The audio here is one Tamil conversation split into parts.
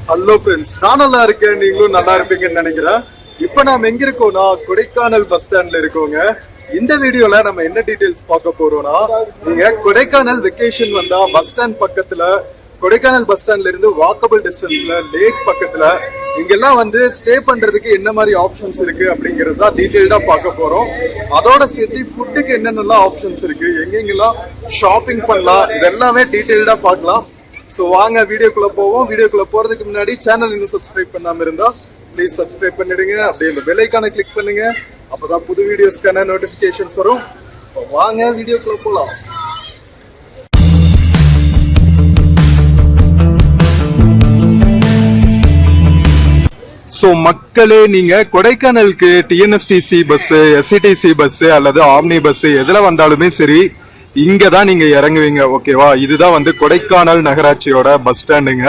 ஹலோ ஃப்ரெண்ட்ஸ், நான் நல்லா இருக்கேன், நீங்களும் நல்லா இருப்பீங்கன்னு நினைக்கிறேன். இப்போ நாம எங்க இருக்கோம்னா கொடைக்கானல் பஸ் ஸ்டாண்ட்ல இருக்கோங்க. இந்த வீடியோல நம்ம என்ன டீடைல்ஸ் பார்க்க போறோம்னா, நீங்க கொடைக்கானல் வெக்கேஷன் வந்தா பஸ் ஸ்டாண்ட் பக்கத்துல, கொடைக்கானல் பஸ் ஸ்டாண்ட்ல இருந்து வாக்கபிள் டிஸ்டன்ஸ்ல லேக் பக்கத்துல இங்கெல்லாம் வந்து ஸ்டே பண்றதுக்கு என்ன மாதிரி ஆப்ஷன்ஸ் இருக்கு அப்படிங்கறத டீடைல்டா பார்க்க போறோம். அதோட சேர்த்து ஃபுட்டுக்கு என்னென்னலாம் ஆப்ஷன்ஸ் இருக்கு, எங்கெங்கெல்லாம் ஷாப்பிங் பண்ணலாம், இதெல்லாமே டீடைல்டா பார்க்கலாம். ஸோ வாங்க வீடியோக்குள்ள போவோம். வீடியோக்குள்ள போறதுக்கு முன்னாடி சேனல் இன்னும் சப்ஸ்கிரைப் பண்ணாம இருந்தா ப்ளீஸ் சப்ஸ்கிரைப் பண்ணிடுங்க. அப்படியே இந்த பெல் ஐகானை கிளிக் பண்ணுங்க, அப்பதான் புது வீடியோஸ்க்கான நோட்டிபிகேஷன்ஸ் வரும். வாங்க வீடியோக்குள்ள போலாம். ஸோ மக்களே, நீங்க கொடைக்கானலுக்கு டிஎன்எஸ்டிசி பஸ், எஸ்சிடிசி பஸ் அல்லது ஆம்னி பஸ் எதுல வந்தாலுமே சரி, இங்க தான் நீங்க இறங்குவீங்க. ஓகேவா? இதுதான் வந்து கொடைக்கானல் நகராட்சியோட பஸ் ஸ்டாண்டுங்க.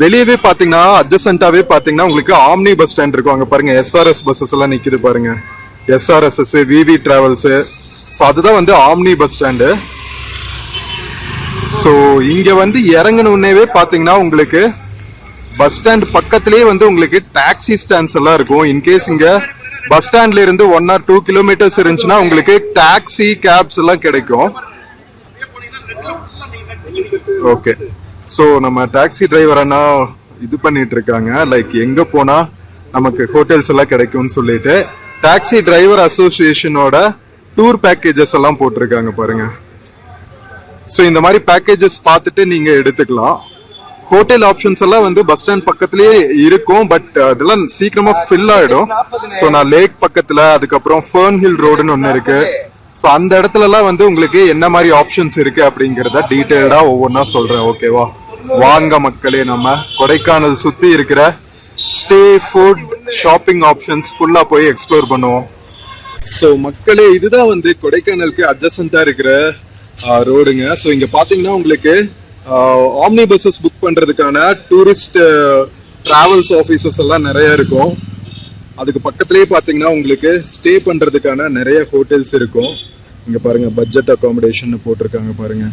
வெளியவே பாத்தீங்கன்னா அட்ஜசன்டாவே பாத்தீங்கன்னா உங்களுக்கு ஆம்னி பஸ் ஸ்டாண்ட் இருக்கும். அங்க பாருங்க எஸ்ஆர்எஸ் பஸ்ஸஸ் எல்லாம் நிக்குது பாருங்க, எஸ்ஆர்எஸ்எஸ், விவி டிராவல்ஸ். ஸோ அதுதான் வந்து ஆம்னி பஸ் ஸ்டாண்டு. ஸோ இங்க வந்து இறங்கணுன்னேவே பாத்தீங்கன்னா உங்களுக்கு பஸ் ஸ்டாண்ட் பக்கத்திலேயே வந்து உங்களுக்கு டாக்ஸி ஸ்டாண்ட்ஸ் எல்லாம் இருக்கும். இன்கேஸ் இங்க பஸ் ஸ்டாண்ட்ல இருந்து 1 or 2 கிலோமீட்டர்ஸ் இருந்துச்சுன்னா உங்களுக்கு டாக்ஸி கேப்ஸ் எல்லாம் கிடைக்கும். ஓகே, ஸோ நம்ம டாக்ஸி டிரைவர் அண்ணா இது பண்ணிட்டு இருக்காங்க, லைக் எங்க போனா நமக்கு ஹோட்டல்ஸ் எல்லாம் கிடைக்கும்னு சொல்லிட்டு டாக்ஸி டிரைவர் அசோசியேஷனோட டூர் பேக்கேஜஸ் எல்லாம் போட்டிருக்காங்க பாருங்க. ஸோ இந்த மாதிரி பேக்கேஜஸ் பார்த்துட்டு நீங்க எடுத்துக்கலாம். ஹோட்டல் ஆப்ஷன்ஸ் எல்லாம் வந்து பஸ் ஸ்டாண்ட் பக்கத்திலேயே இருக்கும், பட் அதெல்லாம் சீக்கிரமா ஃபில் ஆயிடும். ஸோ நான் லேக் பக்கத்துல, அதுக்கப்புறம் ஃபர்ன் ஹில் ரோடுன்னு ஒன்னு இருக்கு. ஸோ அந்த இடத்துல எல்லாம் வந்து உங்களுக்கு என்ன மாதிரி ஆப்ஷன்ஸ் இருக்கு அப்படிங்கறத டீடைல்டா ஒவ்வொன்றா சொல்றேன். ஓகேவா? வாங்க மக்களே, நம்ம கொடைக்கானல் சுத்தி இருக்கிற ஸ்டே, ஃபுட், ஷாப்பிங் ஆப்ஷன்ஸ் ஃபுல்லா போய் எக்ஸ்ப்ளோர் பண்ணுவோம். ஸோ மக்களே, இதுதான் வந்து கொடைக்கானலுக்கு அட்ஜசன்டா இருக்கிற ரோடுங்க. ஸோ இங்க பாத்தீங்கன்னா உங்களுக்கு ஆம்னி பஸ்ஸஸ் புக் பண்றதுக்கான டூரிஸ்ட் டிராவல்ஸ் ஆஃபீஸஸ் எல்லாம் நிறைய இருக்கும். அதுக்கு பக்கத்துலேயே பார்த்தீங்கன்னா உங்களுக்கு ஸ்டே பண்றதுக்கான நிறைய ஹோட்டல்ஸ் இருக்கும். இங்க பாருங்க பட்ஜெட் அகாமடேஷன் போட்டிருக்காங்க பாருங்க.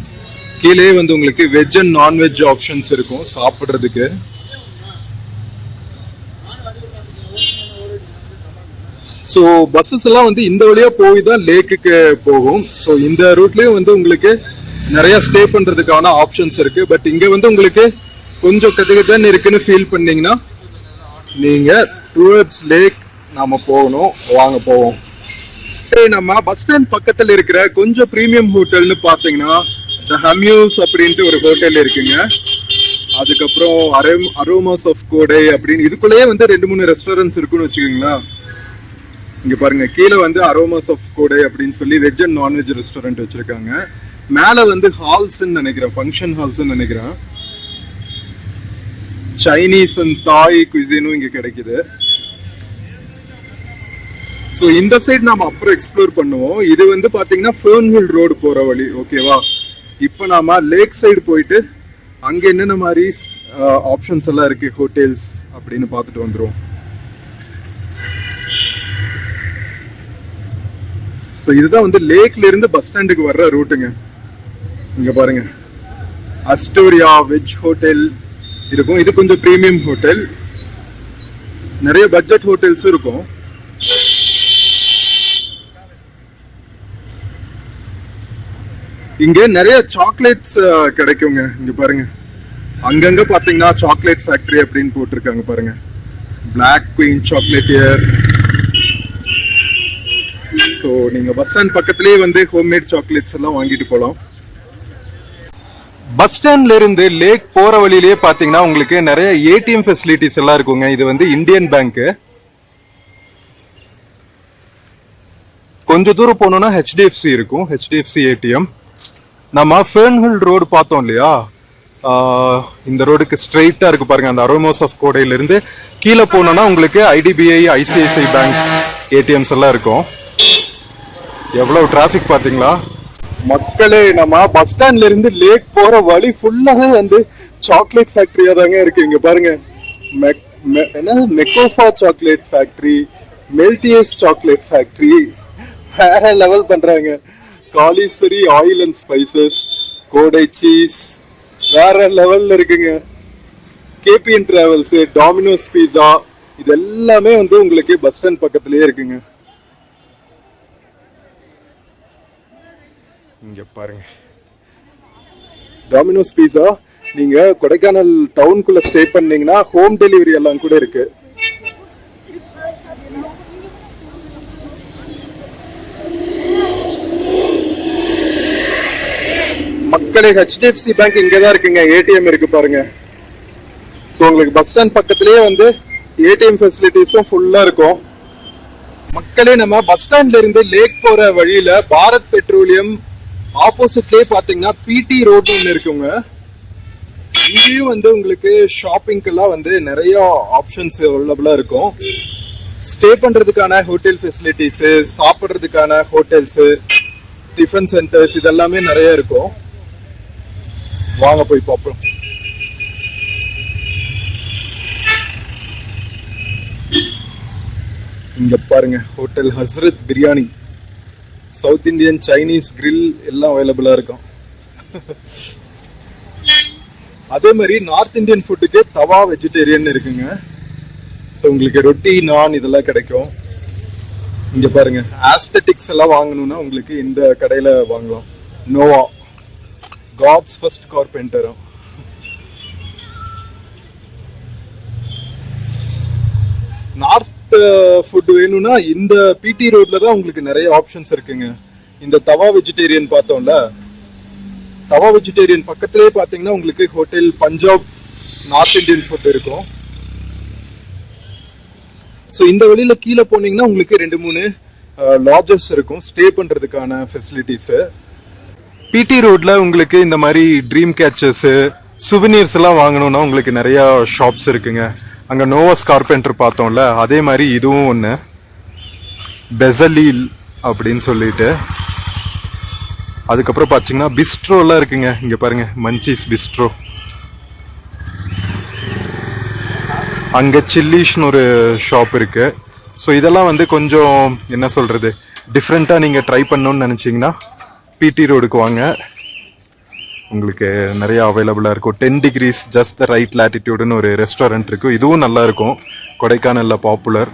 கீழே வந்து உங்களுக்கு வெஜ் அண்ட் நான்வெஜ் ஆப்ஷன்ஸ் இருக்கும் சாப்பிட்றதுக்கு. ஸோ பஸ்ஸஸ் எல்லாம் வந்து இந்த வழியா போய் தான் லேக்குக்கு போகும். ஸோ இந்த ரூட்லயும் வந்து உங்களுக்கு நிறைய ஸ்டே பண்றதுக்கான ஆப்ஷன்ஸ் இருக்கு. பட் இங்க வந்து உங்களுக்கு கொஞ்சம் கஜகஜன்னு இருக்குன்னு ஃபீல் பண்ணீங்கன்னா நீங்க டுவர்ட்ஸ் லேக் நாம போகணும். வாங்க போவோம். நம்ம பஸ் ஸ்டாண்ட் பக்கத்துல இருக்கிற கொஞ்சம் பிரீமியம் ஹோட்டல்னு பாத்தீங்கன்னா த ஹம்யூஸ் அப்படின்ட்டு ஒரு ஹோட்டல் இருக்குங்க. அதுக்கப்புறம் அரோமாஸ் ஆஃப் கோடை அப்படின்னு இதுக்குள்ளேயே வந்து 2-3 ரெஸ்டாரண்ட்ஸ் இருக்குன்னு வச்சுக்கோங்களேன். இங்க பாருங்க, கீழே வந்து அரோமாஸ் ஆஃப் கோடை அப்படின்னு சொல்லி வெஜ் அண்ட் நான்வெஜ் ரெஸ்டாரண்ட் வச்சிருக்காங்க. மேல வந்து ஹால்ஸ் நினைக்கிறேன், ஃபங்க்ஷன் ஹால்ஸ் நினைக்கிறேன். சைனீஸ் அண்ட் தாய் குசினும் இங்க கிடைக்குது. ஸோ இந்த சைடு நாம அப்புறம் எக்ஸ்ப்ளோர் பண்ணுவோம். இது வந்து பாத்தீங்கன்னா ஃபர்ன் ஹில் ரோடு போற வழி. ஓகேவா? இப்போ நாம லேக் சைடு போயிட்டு அங்க என்னென்ன மாதிரி ஆப்ஷன்ஸ் எல்லாம் இருக்கு ஹோட்டல்ஸ் அப்படின்னு பார்த்துட்டு வந்துருவோம். ஸோ இதுதான் வந்து லேக்ல இருந்து பஸ் ஸ்டாண்டுக்கு வர்ற ரூட்டுங்க. இங்க பாருங்க, அஸ்டோரியா வெஜ் ஹோட்டல் இருக்கும். இது கொஞ்சம் பிரீமியம் ஹோட்டல். நிறைய பட்ஜெட் ஹோட்டல்ஸும் இருக்கும். இங்க நிறைய சாக்லேட்ஸ் கிடைக்குங்க. இங்க பாருங்க, அங்கங்க பாத்தீங்கன்னா சாக்லேட் ஃபேக்டரி அப்படின்னு போட்டிருக்காங்க பாருங்க. Black queen chocolatier. ஸோ நீங்க பஸ் ஸ்டாண்ட் பக்கத்திலேயே வந்து ஹோம்மேட் சாக்லேட்ஸ் எல்லாம் வாங்கிட்டு போகலாம். பஸ் ஸ்டாண்ட்ல இருந்து லேக் போற வழியிலேயே பாத்தீங்கன்னா உங்களுக்கு நிறைய ஏடிஎம் ஃபெசிலிட்டிஸ் எல்லாம் இருக்குங்க. இது வந்து இந்தியன் பேங்க். கொஞ்ச தூரம் போனோம்னா ஹெச்டிஎஃப்சி இருக்கும், ஹெச்டிஎஃப்சி ஏடிஎம். நம்ம ஃபர்ன் ஹில் ரோடு பார்த்தோம் இல்லையா, இந்த ரோடுக்கு ஸ்ட்ரெயிட்டா இருக்கு பாருங்க. அந்த அரோமாஸ் ஆஃப் கோடையில இருந்து கீழே போனோம்னா உங்களுக்கு ஐடிபிஐ, ஐசிஐசிஐ பேங்க் ஏடிஎம்ஸ் எல்லாம் இருக்கும். எவ்வளவு டிராபிக் பாத்தீங்களா மக்களே. நம்ம பஸ் ஸ்டாண்ட்ல இருந்து லேக் போற வழி ஃபுல்லாவே வந்து சாக்லேட் ஃபேக்டரியா தாங்க இருக்கு. இங்க பாருங்க, மெக்கோஃபா சாக்லேட் ஃபேக்டரி, மெல்டியஸ் சாக்லேட் ஃபேக்டரி, வேற லெவல் பண்றாங்க. காளீஸ்வரி ஆயில் அண்ட் ஸ்பைசஸ், கோடை சீஸ், வேற லெவல்ல இருக்குங்க. கேபிஎன் டிராவல்ஸ், டாமினோஸ் பீஸா, இது எல்லாமே வந்து உங்களுக்கு பஸ் ஸ்டாண்ட் பக்கத்துலயே இருக்குங்க. இங்க பாருங்க, டாமினோஸ் பீஸா. நீங்க கொடைக்கானல் டவுனுக்குள்ள ஸ்டே பண்ணீங்கன்னா ஹோம் டெலிவரி எல்லாம் கூட இருக்கு. மக்களே, HDFC பேங்க் இங்கதான் இருக்குங்க. ஏடிஎம் இருக்கு பாருங்க. ஸோ உங்களுக்கு பஸ் ஸ்டாண்ட் பக்கத்திலேயே வந்து ஏடிஎம் ஃபெசிலிட்டிஸும் ஃபுல்லா இருக்கும். மக்களே, நம்ம பஸ் ஸ்டாண்ட்ல இருந்து லேக் போற வழியில பாரத் பெட்ரோலியம் ஆப்போசிட்லயே பாத்தீங்கன்னா பிடி ரோடு ஒன்று இருக்குங்க. இங்கேயும் வந்து உங்களுக்கு ஷாப்பிங்க்கெல்லாம் வந்து நிறைய ஆப்ஷன்ஸ் அவைலபிளா இருக்கும். ஸ்டே பண்றதுக்கான ஹோட்டல் ஃபெசிலிட்டிஸ், சாப்பிட்றதுக்கான ஹோட்டல்ஸ், டிஃபன் சென்டர்ஸ் இதெல்லாமே நிறைய இருக்கும். வாங்க போய் பார்ப்போம். இங்க பாருங்க, hotel Hazrat biryani, south Indian, Chinese grill எல்லாம் அவைலபிளா இருக்கும். அதே மாதிரி நார்த் இந்தியன் ஃபுட்டுக்கு தவா வெஜிடேரியன் இருக்குங்க. ஸோ உங்களுக்கு ரொட்டி, நான் இதெல்லாம் கிடைக்கும். இங்க பாருங்க, ஆஸ்தட்டிக்ஸ் எல்லாம் வாங்கணும்னா உங்களுக்கு இந்த கடையில வாங்கலாம். நோவா, காட்ஸ் ஃபர்ஸ்ட் கார்பெண்டரும். நார்த் ஃபுட் வேணும்னா இந்த பிடி ரோட்ல தான் உங்களுக்கு நிறைய ஆப்ஷன்ஸ் இருக்குங்க. இந்த தவா வெஜிடேரியன் பார்த்தோம்ல, தவா வெஜிடேரியன் பக்கத்திலே பாத்தீங்கன்னா உங்களுக்கு hotel Punjab north Indian food இருக்கும். ஸோ இந்த வழியில கீழே போனீங்கன்னா உங்களுக்கு 2-3 லாட்ஜஸ் இருக்கும் ஸ்டே பண்றதுக்கான ஃபெசிலிட்டிஸ். பிடி ரோட்ல உங்களுக்கு இந்த மாதிரி ட்ரீம் கேச்சர்ஸ், சுவெனியர்ஸ் எல்லாம் வாங்கணும்னா உங்களுக்கு நிறைய ஷாப்ஸ் இருக்குங்க. அங்க நோவாஸ் கார்பெண்டர் பார்த்தோம்ல, அதே மாதிரி இதுவும் ஒன்று, பெசலீல் அப்படின்னு சொல்லிட்டு. அதுக்கப்புறம் பார்த்தீங்கன்னா பிஸ்ட்ரோலாம் இருக்குங்க. இங்க பாருங்க, மஞ்சீஸ் பிஸ்ட்ரோ. அங்க சில்லிஷ்னு ஒரு ஷாப் இருக்கு. ஸோ இதெல்லாம் வந்து கொஞ்சம் என்ன சொல்றது, டிஃப்ரெண்டா நீங்க ட்ரை பண்ணணும்னு நினைச்சீங்கன்னா பிடி ரோடுக்கு வாங்க. உங்களுக்கு நிறைய அவைலபிளா இருக்கும். 10 degrees ஜஸ்ட் த ரைட் லாட்டிடியூடுன்னு ஒரு ரெஸ்டாரண்ட் இருக்கு. இதுவும் நல்லா இருக்கும், கொடைக்கானல்ல பாப்புலர்.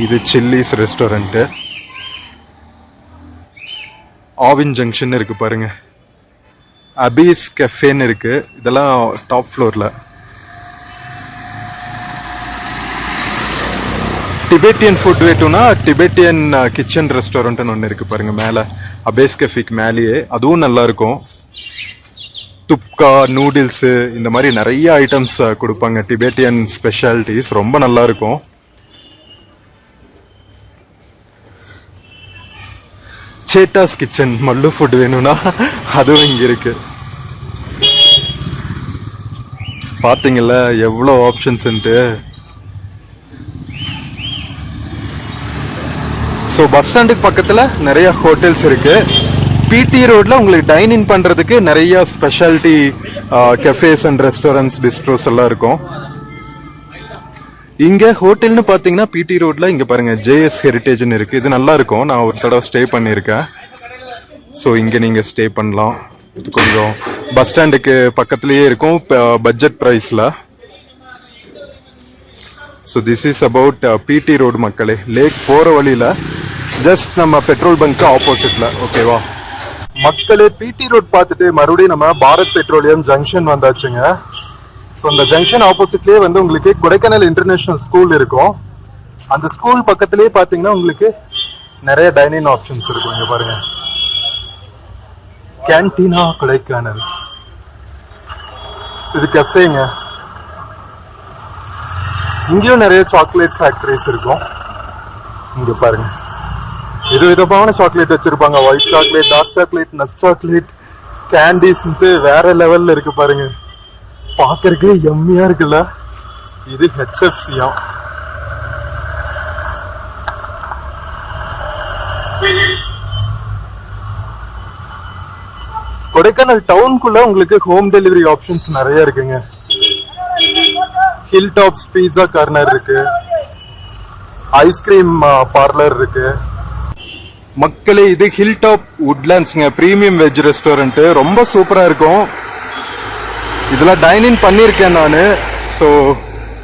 இது சில்லிஸ் ரெஸ்டாரண்ட். ஆவின் ஜங்ஷன் இருக்கு பாருங்க, அபீஸ் கஃபேன்னு இருக்கு. இதெல்லாம் டாப் ஃப்ளோர்ல. டிபெட்டியன் ஃபுட் வேட்டும்னா டிபெட்டியன் கிச்சன் ரெஸ்டாரண்ட்னு ஒன்று இருக்கு பாருங்க மேலே, அபேஸ் கஃபிக் மேலேயே. அதுவும் நல்லா இருக்கும். துப்கா, நூடுல்ஸு, இந்த மாதிரி நிறைய ஐட்டம்ஸ் கொடுப்பாங்க. டிபெட்டியன் ஸ்பெஷாலிட்டிஸ் ரொம்ப நல்லா இருக்கும். சேட்டாஸ் கிச்சன், மல்லு ஃபுட் வேணும்னா அதுவும் இங்கே இருக்கு. பார்த்தீங்கல்ல எவ்வளோ ஆப்ஷன்ஸ்ன்ட்டு. ஸோ பஸ் ஸ்டாண்டுக்கு பக்கத்தில் நிறைய ஹோட்டல்ஸ் இருக்கு. பிடி ரோட்ல உங்களுக்கு டைன் இன் பண்றதுக்கு நிறைய ஸ்பெஷாலிட்டி கஃபேஸ் அண்ட் ரெஸ்டாரண்ட்ஸ், பிஸ்ட்ரோஸ் எல்லாம் இருக்கும். இங்க ஹோட்டல்னு பாத்தீங்கன்னா பிடி ரோட்ல இங்க பாருங்க, JS ஹெரிட்டேஜ்னு இருக்கு. இது நல்லா இருக்கும், நான் ஒரு தடவை ஸ்டே பண்ணியிருக்கேன். ஸோ இங்க நீங்க ஸ்டே பண்ணலாம். இது கொஞ்சம் பஸ் ஸ்டாண்டுக்கு பக்கத்துலயே இருக்கும், பட்ஜெட் ப்ரைஸ்ல. So this is about PT road மக்களே. லேக் போற வழியில ஜஸ்ட் நம்ம பெட்ரோல் பங்க் ஆப்போசிட்ல. ஓகேவா மக்களே, பிடி ரோட் பார்த்துட்டு மறுபடியும் நம்ம பாரத் பெட்ரோலியம் ஜங்ஷன் வந்தாச்சுங்க. ஸோ அந்த ஜங்ஷன் ஆப்போசிட்லேயே வந்து உங்களுக்கு கொடைக்கானல் இன்டர்நேஷனல் ஸ்கூல் இருக்கும். அந்த ஸ்கூல் பக்கத்துலேயே பார்த்தீங்கன்னா உங்களுக்கு நிறைய டைனிங் ஆப்ஷன்ஸ் இருக்கும். இங்கே பாருங்க, கேன்டீனா கொடைக்கானல். இது கஃபேங்க. இங்கேயும் நிறைய சாக்லேட் ஃபேக்டரிஸ் இருக்கும். இங்கே பாருங்க, விதவிதமான சாக்லேட் வச்சிருப்பாங்க. White chocolate, dark chocolate, nuts chocolate, கேண்டீஸ்ன்ட்டு வேற லெவல்ல இருக்கு பாருங்க. பார்க்கறதுக்கு எம்மியா இருக்குல்ல. இது HFCயா. கொடைக்கானல் டவுனுக்குள்ள உங்களுக்கு ஹோம் டெலிவரி ஆப்ஷன்ஸ் நிறைய இருக்குங்க. ஹில் டாப்ஸ் பீஸா கார்னர் இருக்கு, ஐஸ்கிரீம் பார்லர் இருக்கு. மக்களே, இது ஹில் டாப் உட்லாண்ட்ஸ்ங்க, பிரீமியம் வெஜ் ரெஸ்டாரண்ட். ரொம்ப சூப்பரா இருக்கும். இதெல்லாம் டைனிங் பண்ணியிருக்கேன் நான். ஸோ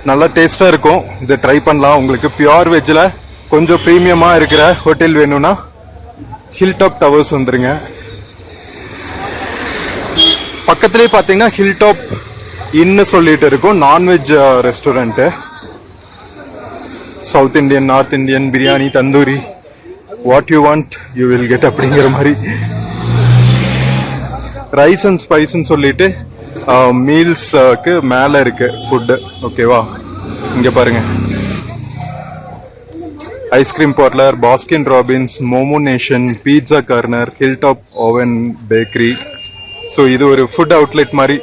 நல்லா டேஸ்ட்டாக இருக்கும். இதை ட்ரை பண்ணலாம். உங்களுக்கு பியூர் வெஜ்ஜில் கொஞ்சம் ப்ரீமியமாக இருக்கிற ஹோட்டல் வேணும்னா ஹில் டாப் டவர்ஸ் வந்துருங்க. பக்கத்துலேயே பார்த்தீங்கன்னா ஹில் டாப் இன்னு சொல்லிட்டு இருக்கும், non veg restaurant. South Indian, north Indian, biryani, tandoori, what you want you will get அப்படிங்கிற மாதிரி. ரைஸ் அண்ட் ஸ்பைஸ்ன்னு சொல்லிட்டு மீல்ஸ்க்கு மேலே இருக்கு ஃபுட்டு. ஓகேவா, இங்கே பாருங்க. Ice cream parlour, Baskin Robbins, Momo Nation, Pizza Corner, Hill Top Oven Bakery. So இது ஒரு ஃபுட் அவுட்லெட் மாதிரி.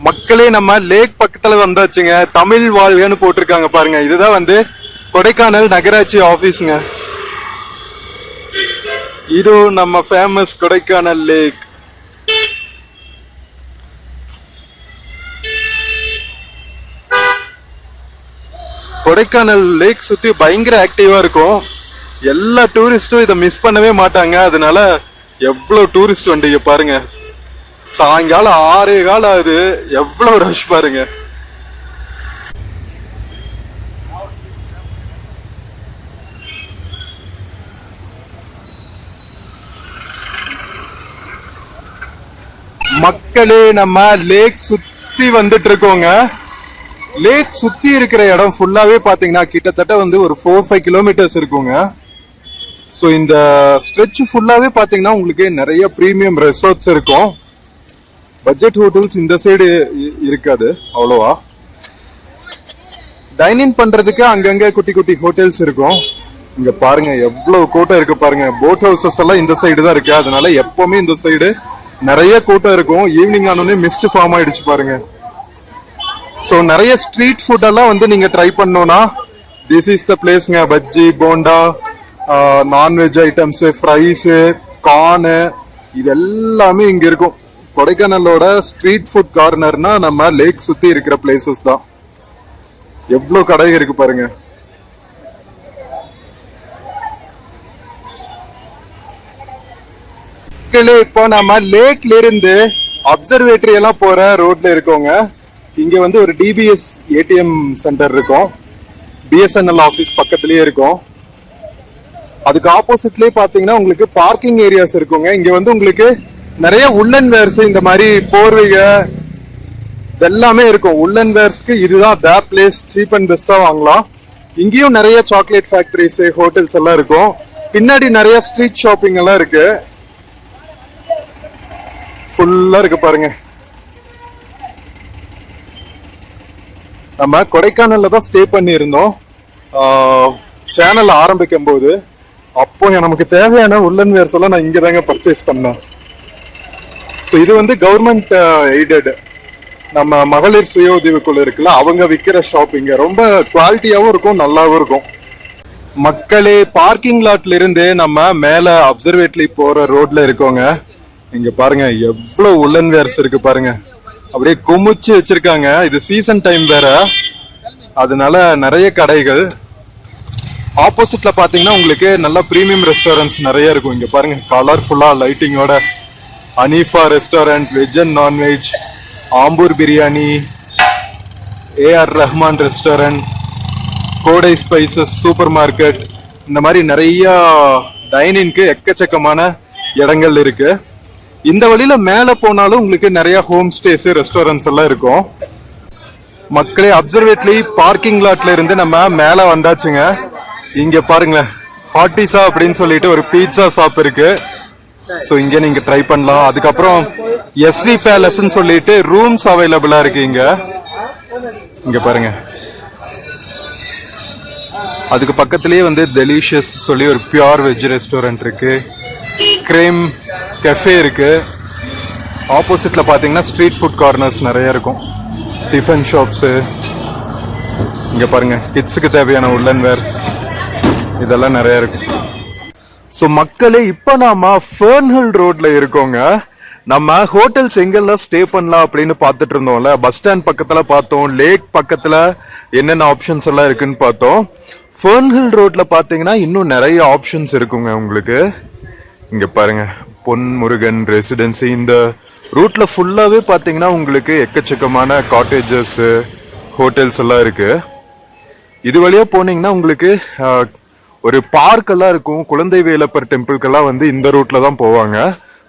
மக்களே நம்ம லேக் பக்கத்துல வந்தாச்சுங்க. தமிழ் வாழ்கன்னு போட்டிருக்காங்க பாருங்க. இதுதான் வந்து கொடைக்கானல் நகராட்சி ஆபீஸ்ங்க. இது நம்ம ஃபேமஸ் கொடைக்கானல் லேக். கொடைக்கானல் லேக் சுத்தி பயங்கர ஆக்டிவா இருக்கும். எல்லா டூரிஸ்டும் இதை மிஸ் பண்ணவே மாட்டாங்க. அதனால எவ்வளவு டூரிஸ்ட் வண்டிங்க பாருங்க. சாயங்காலம் 6 ஆகுது, எவ்வளவு ரஷ் பாருங்க. மக்களே நம்ம லேக் சுத்தி வந்துட்டு இருக்கோங்க. லேக் சுத்தி இருக்கிற இடம் ஃபுல்லாவே பாத்தீங்கன்னா கிட்டத்தட்ட வந்து ஒரு 4-5 கிலோமீட்டர்ஸ் இருக்குங்க. ஸோ இந்த ஸ்ட்ரெச் ஃபுல்லாவே பாத்தீங்கன்னா உங்களுக்கு நிறைய பிரீமியம் ரெசார்ட்ஸ் இருக்கும். பட்ஜெட் ஹோட்டல்ஸ் இந்த சைடு இருக்காது அவ்வளோவா. டைனிங் பண்றதுக்கு அங்கங்க குட்டி குட்டி ஹோட்டல்ஸ் இருக்கும். இங்க பாருங்க எவ்வளவு கூட்டம் இருக்கு பாருங்க. போட் ஹவுசஸ் எல்லாம் இந்த சைடு தான் இருக்கு. அதனால எப்பவுமே இந்த சைடு நிறைய கூட்டம் இருக்கும். ஈவினிங் ஆனோடனே மிஸ்ட் ஃபார்ம் ஆயிடுச்சு பாருங்க. ஸோ நிறைய ஸ்ட்ரீட் ஃபுட் எல்லாம் வந்து நீங்க ட்ரை பண்ணோம்னா திஸ் இஸ் த பிளேஸ்ங்க. Bajji, bonda, non veg items, fries, கார்னு, இது எல்லாமே இங்க இருக்கும். கொடைக்கானலோட ஸ்ட்ரீட் ஃபுட் கார்னர்னா நம்ம லேக் சுத்தி இருக்கிற பிளேசஸ் தான். எவ்வளவு கடை இருக்கு பாருங்க. இப்போ நம்ம லேக்ல இருந்து அப்சர்வேட்டரி எல்லாம் போற ரோட்ல இருக்கோங்க. இங்க வந்து ஒரு டிபிஎஸ் ஏடிஎம் சென்டர் இருக்கும். பிஎஸ்என்எல் ஆபீஸ் பக்கத்துலயே இருக்கும். அதுக்கு ஆப்போசிட்லயே பாத்தீங்கன்னா உங்களுக்கு பார்க்கிங் ஏரியாஸ் இருக்குங்க. இங்க வந்து உங்களுக்கு நிறைய உள்ளன் வேர்ஸ், இந்த மாதிரி போர்வைக எல்லாமே இருக்கும். உள்ளன் வேர்ஸ்க்கு இதுதான் த பிளேஸ். சீப் அண்ட் பெஸ்டா வாங்கலாம். இங்கேயும் நிறைய சாக்லேட் ஃபேக்டரிஸ், ஹோட்டல்ஸ் எல்லாம் இருக்கும். பின்னாடி நிறைய ஸ்ட்ரீட் ஷாப்பிங் எல்லாம் இருக்கு. ஃபுல்லா இருக்கு பாருங்க. நம்ம கொடைக்கானல்ல தான் ஸ்டே பண்ணி இருந்தோம் சேனல் ஆரம்பிக்கும் போது. அப்போ நமக்கு தேவையான உள்ளன் வேர்ஸ் எல்லாம் நான் இங்க தாங்க பர்ச்சேஸ் பண்ணேன். ஸோ இது வந்து கவர்மெண்ட் எய்டட், நம்ம மகளிர் சுய உதவிக்குழு இருக்குல்ல, அவங்க விற்கிற ஷாப்பிங்க. ரொம்ப குவாலிட்டியாவும் இருக்கும், நல்லாவும் இருக்கும். மக்களே பார்க்கிங் லாட்ல இருந்து நம்ம மேல அப்சர்வேட்டரி போற ரோட்ல இருக்கோங்க. இங்க பாருங்க எவ்வளவு உள்ளன் வேர்ஸ் இருக்கு பாருங்க. அப்படியே குமிச்சு வச்சிருக்காங்க. இது சீசன் டைம் வேற, அதனால நிறைய கடைகள். ஆப்போசிட்ல பாத்தீங்கன்னா உங்களுக்கு நல்ல பிரீமியம் ரெஸ்டாரண்ட்ஸ் நிறைய இருக்கும். இங்க பாருங்க கலர்ஃபுல்லா லைட்டிங்கோட Anifa restaurant, veg and non veg, Ambur biryani, AR Rahman restaurant, Kodai spices super market, இந்த மாதிரி நிறைய டைனிங்க்கு எக்கச்சக்கமான இடங்கள் இருக்கு. இந்த வழியில மேல போனாலும் உங்களுக்கு நிறைய ஹோம் ஸ்டேஸ், ரெஸ்டாரண்ட்ஸ் எல்லாம் இருக்கும். மக்களே அப்சர்வேட்லி பார்க்கிங் லாட்ல இருந்து நம்ம மேல வந்தாச்சுங்க. இங்க பாருங்க ஹாட்டிசா அப்படின்னு சொல்லிட்டு ஒரு பீட்சா ஷாப் இருக்கு. ஸோ இங்க நீங்க ட்ரை பண்ணலாம். அதுக்கப்புறம் எஸ்வி பேலஸ்ன்னு சொல்லிட்டு ரூம்ஸ் அவைலபிளா இருக்கு இங்க. இங்க பாருங்க. அதுக்கு பக்கத்திலேயே வந்து டெலிஷியஸ் சொல்லி ஒரு பியூர் வெஜ் ரெஸ்டாரண்ட் இருக்கு. கிரேம் கெஃபே இருக்கு. ஆப்போசிட்ல பாத்தீங்கன்னா ஸ்ட்ரீட் ஃபுட் கார்னர்ஸ் நிறைய இருக்கும். டிஃபன் ஷாப்ஸு, இங்க பாருங்க கிட்ஸுக்கு தேவையான உள்ளன் வேர்ஸ் இதெல்லாம் நிறைய இருக்கு. ஸோ மக்களே இப்போ நாம ஃபர்ன்ஹில் ரோட்ல இருக்கோங்க. நம்ம ஹோட்டல்ஸ் எங்கெல்லாம் ஸ்டே பண்ணலாம் அப்படின்னு பார்த்துட்டு இருந்தோம்ல. பஸ் ஸ்டாண்ட் பக்கத்துல பார்த்தோம், லேக் பக்கத்துல என்னென்ன ஆப்ஷன்ஸ் எல்லாம் இருக்குன்னு பார்த்தோம். ஃபர்ன்ஹில் ரோட்ல பாத்தீங்கன்னா இன்னும் நிறைய ஆப்ஷன்ஸ் இருக்குங்க உங்களுக்கு. இங்க பாருங்க பொன்முருகன் ரெசிடென்சி. இந்த ரூட்ல ஃபுல்லாவே பாத்தீங்கன்னா உங்களுக்கு எக்கச்சக்கமான காட்டேஜஸ் ஹோட்டல்ஸ் எல்லாம் இருக்கு. இது வழியா போனீங்கன்னா உங்களுக்கு ஒரு பார்க் எல்லாம் இருக்கும். குழந்தை வேலப்பர் டெம்பிள்க்கெல்லாம் வந்து இந்த ரூட்ல தான் போவாங்க.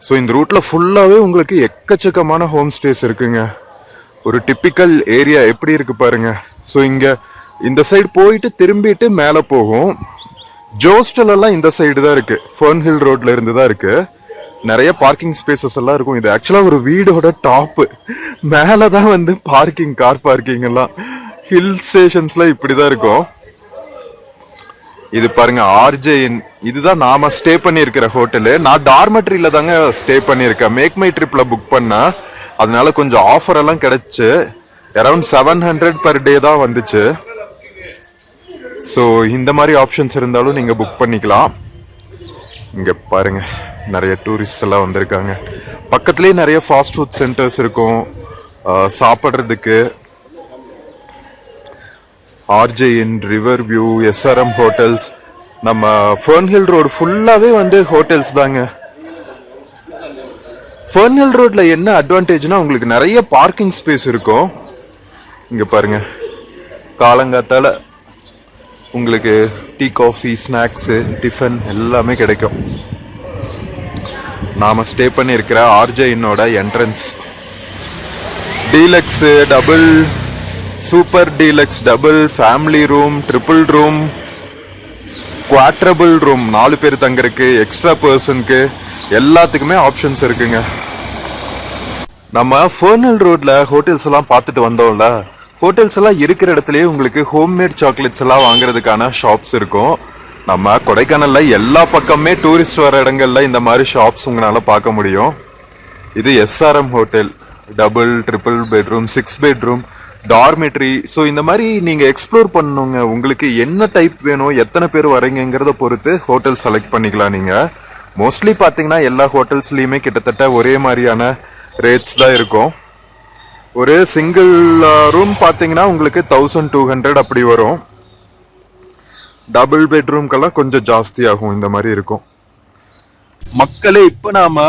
ஸோ இந்த ரூட்ல ஃபுல்லாவே உங்களுக்கு எக்கச்சக்கமான ஹோம் ஸ்டேஸ் இருக்குங்க. ஒரு டிப்பிக்கல் ஏரியா எப்படி இருக்கு பாருங்க. ஸோ இங்க இந்த சைடு போயிட்டு திரும்பிட்டு மேலே போகும். ஜோஸ்டல் எல்லாம் இந்த சைடு தான் இருக்கு. ஃபர்ன் ஹில் ரோட்ல இருந்து தான் இருக்கு. நிறைய பார்க்கிங் ஸ்பேசஸ் எல்லாம் இருக்கும். இது ஆக்சுவலா ஒரு வீடோட டாப். மேலதான் வந்து பார்க்கிங், கார் பார்க்கிங் எல்லாம். ஹில் ஸ்டேஷன்ஸ்ல இப்படிதான் இருக்கும். இது பாருங்க ஆர்ஜே இன். இதுதான் நாம ஸ்டே பண்ணி இருக்கிற ஹோட்டலு. நான் டார்மெட்ரியில தாங்க ஸ்டே பண்ணியிருக்கேன். மேக் மை ட்ரிப்ல புக் பண்ணா, அதனால கொஞ்சம் ஆஃபர் எல்லாம் கிடைச்சு அரௌண்ட் 700 per day தான் வந்துச்சு. ஸோ இந்த மாதிரி ஆப்ஷன்ஸ் இருந்தாலும் நீங்க புக் பண்ணிக்கலாம். இங்க பாருங்க நிறைய டூரிஸ்ட் எல்லாம் வந்திருக்காங்க. பக்கத்துலயே நிறைய ஃபாஸ்ட் ஃபுட் சென்டர்ஸ் இருக்கும் சாப்பிட்றதுக்கு. ஆர்ஜே இன், ரிவர் வியூ, எஸ்ஆர்எம் ஹோட்டல்ஸ். நம்ம ஃபர்ன் ஹில் ரோடு ஃபுல்லாவே வந்து ஹோட்டல்ஸ் தாங்க. ஃபர்ன் ஹில் ரோட்ல என்ன அட்வான்டேஜ்னா உங்களுக்கு நிறைய பார்க்கிங் ஸ்பேஸ் இருக்கும். இங்க பாருங்க காலங்காத்தால உங்களுக்கு டீ, காஃபி, ஸ்நாக்ஸ், டிஃபன் எல்லாமே கிடைக்கும். நாம ஸ்டே பண்ணி இருக்கிற ஆர்ஜே இன்னோட entrance. Deluxe, double, super deluxe, double, family room, triple room, quadruple room, 4 பேர் தங்கறதுக்கு, எக்ஸ்ட்ரா பர்சனுக்கு எல்லாத்துக்குமே ஆப்ஷன்ஸ் இருக்குங்க. நம்ம ஃபர்ன் ஹில் ரோட்ல ஹோட்டல்ஸ் எல்லாம் பார்த்துட்டு வந்தோம்ல, ஹோட்டல்ஸ் எல்லாம் இருக்கிற இடத்துலயே உங்களுக்கு ஹோம்மேட் சாக்லேட்ஸ் எல்லாம் வாங்குறதுக்கான ஷாப்ஸ் இருக்கும். நம்ம கொடைக்கானல்ல எல்லா பக்கமே டூரிஸ்ட் வர இடங்கள்ல இந்த மாதிரி ஷாப்ஸ் உங்களால பார்க்க முடியும். இது SRM hotel. Double, triple bedroom, 6 bedroom, dormitory. So இந்த மாதிரி நீங்க எக்ஸ்ப்ளோர் பண்ணணுங்க. உங்களுக்கு என்ன டைப் வேணும், எத்தனை பேர் வரீங்கிறத பொறுத்து ஹோட்டல் செலக்ட் பண்ணிக்கலாம். நீங்க மோஸ்ட்லி பாத்தீங்கன்னா எல்லா ஹோட்டல்ஸ்லயுமே கிட்டத்தட்ட ஒரே மாதிரியான ரேட்ஸ் தான் இருக்கும். ஒரு சிங்கிள் ரூம் பாத்தீங்கன்னா உங்களுக்கு 1200 அப்படி வரும். டபுள் பெட்ரூம்க்கெல்லாம் கொஞ்சம் ஜாஸ்தி ஆகும். இந்த மாதிரி இருக்கும். மக்களே, இப்ப நாம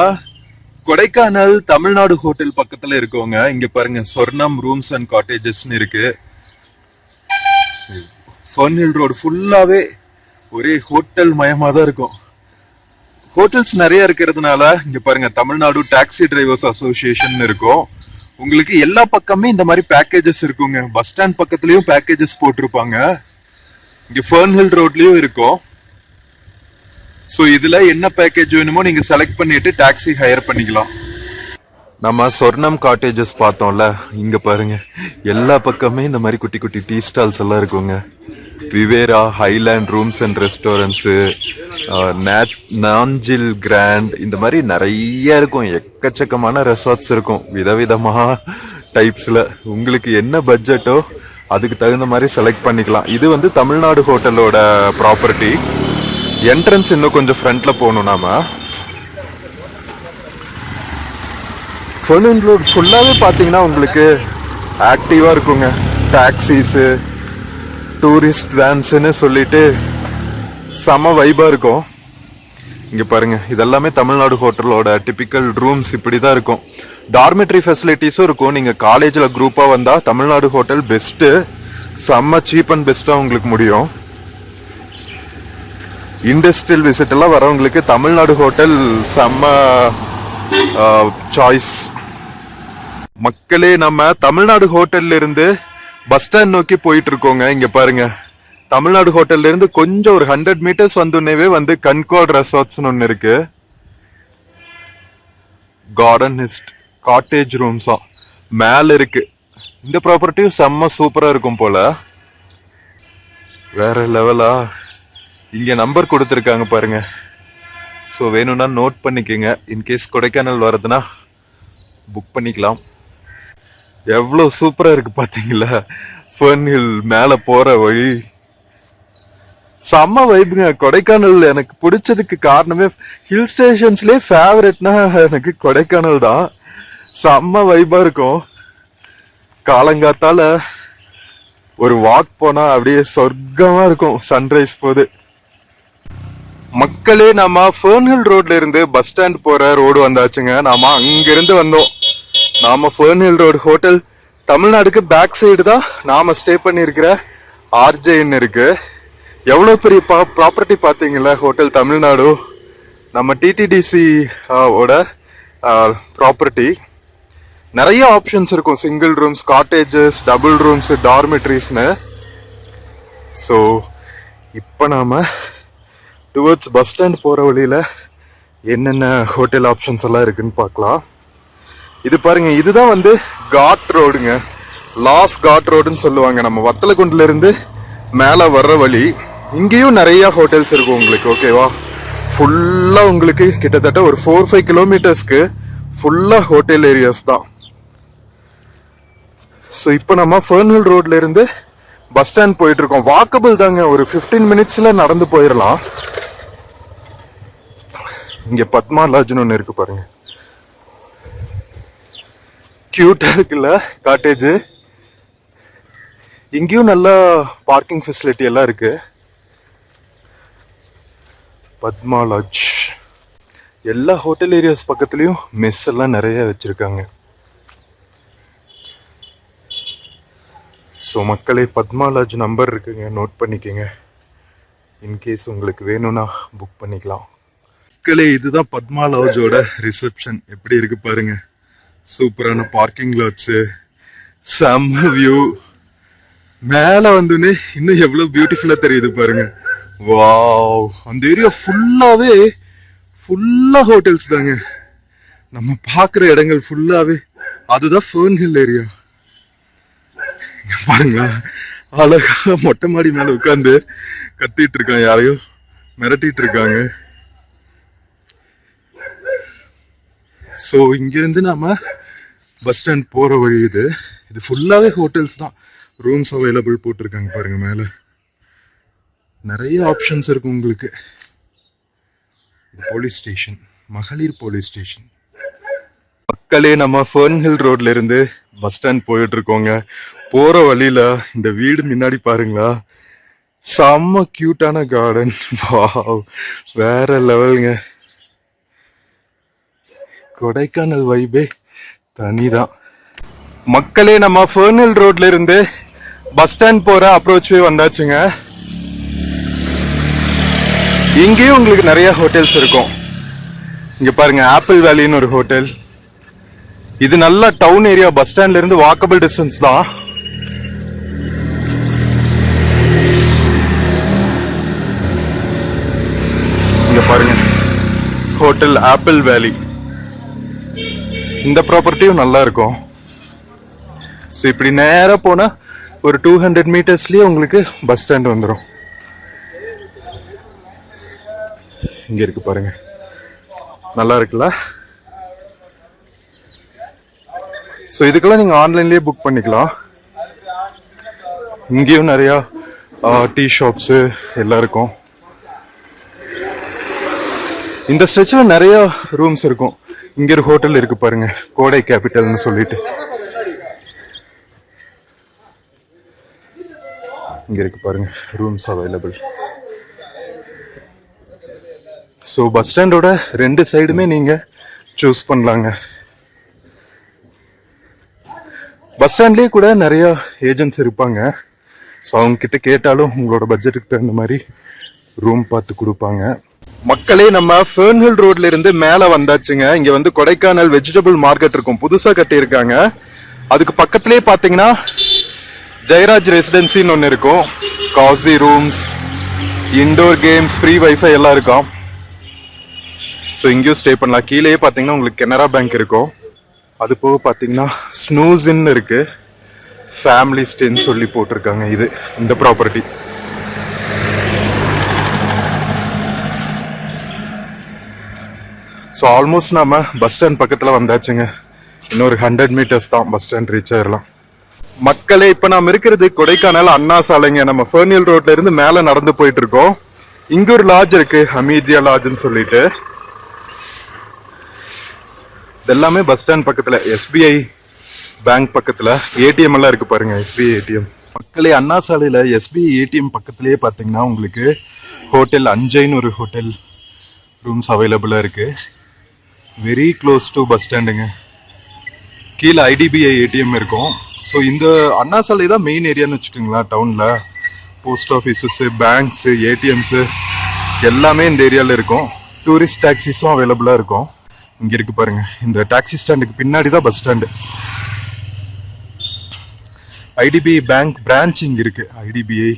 கொடைக்கானல் தமிழ்நாடு ஹோட்டல் பக்கத்துல இருக்கோங்க. இங்க பாருங்க சொர்ணம் ரூம்ஸ் அண்ட் காட்டேஜஸ்ன்னு இருக்கு. ஃபர்ன் ஹில் ரோடு ஃபுல்லாவே ஒரே ஹோட்டல் மயமா தான் இருக்கும். ஹோட்டல்ஸ் நிறைய இருக்கிறதுனால இங்க பாருங்க தமிழ்நாடு டாக்ஸி டிரைவர்ஸ் அசோசியேஷன் இருக்கும். உங்களுக்கு எல்லா பக்கமே இந்த மாதிரி பேக்கேஜஸ் இருக்குங்க. பஸ் ஸ்டாண்ட் பக்கத்துலயும் பேக்கேஜஸ் போட்டிருப்பாங்க. இங்க ஃபர்ன் ஹில் ரோட்லயும் இருக்கும். ஸோ இதுல என்ன பேக்கேஜ் வேணுமோ நீங்க செலக்ட் பண்ணிட்டு டாக்ஸி ஹையர் பண்ணிக்கலாம். நம்ம சொர்ணம் காட்டேஜஸ் பார்த்தோம்ல, இங்க பாருங்க எல்லா பக்கமே இந்த மாதிரி குட்டி குட்டி டீ ஸ்டால்ஸ் எல்லாம் இருக்குங்க. Vivera, highland rooms and restaurants, Nanjil grand, இந்த மாதிரி நிறைய இருக்கும். எக்கச்சக்கமான ரெசார்ட்ஸ் இருக்கும் விதவிதமா டைப்ஸ்ல. உங்களுக்கு என்ன பட்ஜெட்டோ அதுக்கு தகுந்த மாதிரி செலக்ட் பண்ணிக்கலாம். இது வந்து தமிழ்நாடு ஹோட்டலோட ப்ராப்பர்ட்டி. என்ட்ரன்ஸ் இன்னும் கொஞ்சம் ஃப்ரண்ட்ல போகணும். நாம ஃபர்ன் ஹில் ரோட் ஃபுல்லாவே பாத்தீங்கன்னா உங்களுக்கு ஆக்டிவா இருக்குங்க. டாக்ஸிஸ், டூரிஸ்ட் வேன்ஸ்ன்னு சொல்லிட்டு செம வைபா இருக்கும். இங்க பாருங்க இதெல்லாமே தமிழ்நாடு ஹோட்டலோட டிபிக்கல் ரூம்ஸ் இப்படிதான் இருக்கும். டார்மெட்ரி ஃபெசிலிட்டிஸும் இருக்கும். நீங்க காலேஜ்ல குரூப்பா வந்தா தமிழ்நாடு ஹோட்டல் பெஸ்ட். செம்ம சீப் அண்ட் பெஸ்டா உங்களுக்கு முடியும். இண்டஸ்ட்ரியல் விசிட் எல்லாம் வரவங்களுக்கு தமிழ்நாடு ஹோட்டல் செம்ம சாய்ஸ். மக்களே, நம்ம தமிழ்நாடு ஹோட்டல்ல இருந்து பஸ் ஸ்டாண்ட் நோக்கி போயிட்டு இருக்கோங்க. இங்க பாருங்க தமிழ்நாடு ஹோட்டல்ல இருந்து கொஞ்சம் ஒரு 100 meters வந்தோடனே வந்து கன்கார்ட் ரெசார்ட்ஸ் ஒன்னு இருக்கு. கார்டனிஸ்ட் காட்டேஜ் ரூம்ஸா மேல இருக்கு. இந்த ப்ராப்பர்ட்டியும் செம்ம சூப்பரா இருக்கும் போல. வேற லெவலா. இங்க நம்பர் கொடுத்துருக்காங்க பாருங்க. ஸோ வேணும்னா நோட் பண்ணிக்கோங்க. இன்கேஸ் கொடைக்கானல் வரதுன்னா புக் பண்ணிக்கலாம். எவ்வளோ சூப்பரா இருக்கு பாத்தீங்களா? ஃபர்ன் ஹில் மேல போற வழி செம்ம வைப்புங்க. கொடைக்கானல் எனக்கு பிடிச்சதுக்கு காரணமே ஹில் ஸ்டேஷன்ஸ்லயே ஃபேவரட்னா எனக்கு கொடைக்கானல் தான். செம்ம வைப்பா இருக்கும். காலங்காத்தால ஒரு வாக் போனா அப்படியே சொர்க்கமா இருக்கும் சன்ரைஸ் போது. மக்களே, நம்ம ஃபர்ன் ஹில் ரோட்ல இருந்து பஸ் ஸ்டாண்ட் போற ரோடு வந்தாச்சுங்க. நாம அங்கிருந்து வந்தோம். நாம ஃபர்ன்ஹில் ரோடு ஹோட்டல் தமிழ்நாடுக்கு பேக் சைடு தான் நாம ஸ்டே பண்ணியிருக்கிற ஆர்ஜேன்னு இருக்கு. எவ்வளோ பெரிய ப்ராப்பர்ட்டி பார்த்தீங்களா ஹோட்டல் தமிழ்நாடு. நம்ம டிடிடிசி ஓட ப்ராப்பர்ட்டி. நிறைய ஆப்ஷன்ஸ் இருக்கும், single rooms, cottages, double rooms, டார்மெட்ரிஸ்னு. ஸோ இப்போ நாம் டுவர்ட்ஸ் பஸ் ஸ்டாண்ட் போகிற வழியில் என்னென்ன ஹோட்டல் ஆப்ஷன்ஸ் எல்லாம் இருக்குன்னு பார்க்கலாம். இது பாருங்க, இதுதான் வந்து காட் ரோடுங்க, லாஸ் காட் ரோடுன்னு சொல்லுவாங்க. நம்ம வத்தலகுண்டுல இருந்து மேலே வர்ற வழி. இங்கேயும் நிறைய ஹோட்டல்ஸ் இருக்கும் உங்களுக்கு. ஓகேவா, ஃபுல்லா உங்களுக்கு கிட்டத்தட்ட ஒரு 4-5 கிலோமீட்டர்ஸ்க்கு ஃபுல்லா ஹோட்டல் ஏரியாஸ் தான். ஸோ இப்போ நம்ம ஃபர்ன்ஹில் ரோட்ல இருந்து பஸ் ஸ்டாண்ட் போயிட்டு இருக்கோம். வாக்கபிள் தாங்க, ஒரு 15 மினிட்ஸ்ல நடந்து போயிடலாம். இங்க பத்மா லாட்ஜ்னு ஒன்று இருக்கு பாருங்க, கியூட்டா இருக்குல்ல காட்டேஜ். இங்கேயும் நல்லா பார்க்கிங் ஃபெசிலிட்டி எல்லாம் இருக்கு. பத்மா லாட்ஜ். எல்லா ஹோட்டல் ஏரியாஸ் பக்கத்துலயும் மெஸ் எல்லாம் நிறைய வச்சிருக்காங்க. ஸோ மக்களே, பத்மா லாட்ஜ் நம்பர் இருக்குங்க, நோட் பண்ணிக்கோங்க. இன்கேஸ் உங்களுக்கு வேணும்னா புக் பண்ணிக்கலாம். மக்களே, இதுதான் பத்மா லாட்ஜோட ரிசப்ஷன். எப்படி இருக்கு பாருங்க, சூப்பரான பார்க்கிங் லாட்ஸு, செம்ம வியூ. மேலே வந்துன்னு இன்னும் எவ்வளவு பியூட்டிஃபுல்லா தெரியுது பாருங்க. வாவ், அந்த ஏரியா ஃபுல்லா ஹோட்டல்ஸ் தாங்க. நம்ம பார்க்குற இடங்கள் ஃபுல்லாவே அதுதான் ஃபர்ன்ஹில் ஏரியா. பாருங்க, அழகா மொட்டை மாடி மேல உட்காந்து கத்திட்டு இருக்காங்க, யாரையும் மிரட்டிட்டு இருக்காங்க. ஸோ இங்கிருந்து நாம பஸ் ஸ்டாண்ட் போற வழி இது. இது ஃபுல்லாவே ஹோட்டல்ஸ் தான். ரூம்ஸ் அவைலபிள் போட்டிருக்காங்க பாருங்க. மேல நிறைய ஆப்ஷன்ஸ் இருக்கு உங்களுக்கு. போலீஸ் ஸ்டேஷன், மகளிர் போலீஸ் ஸ்டேஷன். மக்களே, நம்ம ஃபர்ன்ஹில் ரோட்ல இருந்து பஸ் ஸ்டாண்ட் போயிட்டு இருக்கோங்க. போற வழியில இந்த வீடு முன்னாடி பாருங்களா, செம்ம கியூட்டான கார்டன். வாவ், வேற லெவலுங்க. கொடைக்கானல் வைபே தனிதான். மக்களே, நம்ம ஃபர்ன்ஹில் ரோட்ல இருந்து பஸ் ஸ்டாண்ட் போற அப்ரோச் வே வந்தாச்சுங்க. இங்கேயும் உங்களுக்கு நிறைய ஹோட்டல்ஸ் இருக்கும். இங்க பாருங்க, ஆப்பிள் வேலின்னு ஒரு ஹோட்டல். இது நல்ல டவுன் ஏரியா, பஸ் ஸ்டாண்ட்ல இருந்து வாக்கபிள் டிஸ்டன்ஸ் தான். இங்க பாருங்க, ஹோட்டல் ஆப்பிள் வேலி. இந்த ப்ராப்பர்ட்டியும் நல்லா இருக்கும். ஸோ இப்படி நேரா போனா ஒரு 200 மீட்டர்ஸ்லயே உங்களுக்கு பஸ் ஸ்டாண்ட் வந்துடும். இங்க இருக்கு பாருங்க, நல்லா இருக்குல்ல. ஸோ இதுக்கெல்லாம் நீங்க ஆன்லைன்லயே புக் பண்ணிக்கலாம். இங்கேயும் நிறைய டீ ஷாப்ஸ் எல்லாம் இருக்கும். இந்த ஸ்ட்ரெச்சில் நிறைய ரூம்ஸ் இருக்கும். இங்க ஒரு ஹோட்டல் இருக்கு பாருங்க, கோடை கேபிட்டல்னு சொல்லிட்டு. இங்க இருக்கு பாருங்க, ரூம்ஸ் அவைலபிள். ஸோ பஸ் ஸ்டாண்டோட 2 சைடுமே நீங்க சூஸ் பண்ணலாங்க. பஸ் ஸ்டாண்ட்லயே கூட நிறைய ஏஜென்ட்ஸ் இருப்பாங்க. ஸோ அவங்க கிட்ட கேட்டாலும் உங்களோட பட்ஜெட்டுக்கு தகுந்த மாதிரி ரூம் பார்த்து கொடுப்பாங்க. மக்களே, நம்ம ஃபர்ன்ஹில் ரோட்ல இருந்து மேல வந்தாச்சுங்க. இங்க வந்து கொடைக்கானல் வெஜிடபிள் மார்க்கெட் இருக்கும், புதுசா கட்டியிருக்காங்க. அதுக்கு பக்கத்திலேயே பாத்தீங்கன்னா ஜெயராஜ் ரெசிடென்சின்னு ஒன்று இருக்கும். Cosy rooms, indoor games, free wifi எல்லாம் இருக்கும். ஸோ இங்கேயும் ஸ்டே பண்ணலாம். கீழேயே பார்த்தீங்கன்னா உங்களுக்கு கனரா பேங்க் இருக்கும். அது போக பார்த்தீங்கன்னா ஸ்னூஸின்னு இருக்கு, ஃபேமிலி ஸ்டேன்னு சொல்லி போட்டிருக்காங்க. இது இந்த ப்ராப்பர்ட்டி. ஸோ ஆல்மோஸ்ட் நாம பஸ் ஸ்டாண்ட் பக்கத்தில் வந்தாச்சுங்க. இன்னொரு 100 மீட்டர்ஸ் தான் பஸ் ஸ்டாண்ட் ரீச் ஆயிடலாம். மக்களே, இப்போ நாம இருக்கிறது கொடைக்கானல் அண்ணா சாலைங்க. நம்ம ஃபர்ன்ஹில் ரோட்ல இருந்து மேலே நடந்து போயிட்டு இருக்கோம். இங்க ஒரு லாட்ஜ் இருக்கு, ஹமீதியா லாட்ஜ்னு சொல்லிட்டு. இதெல்லாமே பஸ் ஸ்டாண்ட் பக்கத்துல, எஸ்பிஐ பேங்க் பக்கத்துல ஏடிஎம் எல்லாம் இருக்கு பாருங்க, எஸ்பிஐ ஏடிஎம். மக்களே, அண்ணா சாலையில எஸ்பிஐ ஏடிஎம் பக்கத்திலேயே பாத்தீங்கன்னா உங்களுக்கு ஹோட்டல் அஞ்சைன்னு ஒரு ஹோட்டல் ரூம்ஸ் அவைலபிளா இருக்கு. வெரி க்ளோஸ் டு பஸ் ஸ்டாண்டுங்க. கீழே ஐடிபிஐ ஏடிஎம் இருக்கும். ஸோ இந்த அண்ணா சாலை தான் மெயின் ஏரியான்னு வச்சுக்கோங்களேன். டவுனில் போஸ்ட் ஆஃபீஸஸ்ஸு, பேங்க்ஸு, ஏடிஎம்ஸு எல்லாமே இந்த ஏரியாவில் இருக்கும். டூரிஸ்ட் டாக்ஸிஸும் அவைலபிளாக இருக்கும். இங்கே இருக்கு பாருங்க, இந்த டாக்ஸி ஸ்டாண்டுக்கு பின்னாடி தான் bus stand. IDBI bank branch இங்கே இருக்கு. ஐடிபிஐ,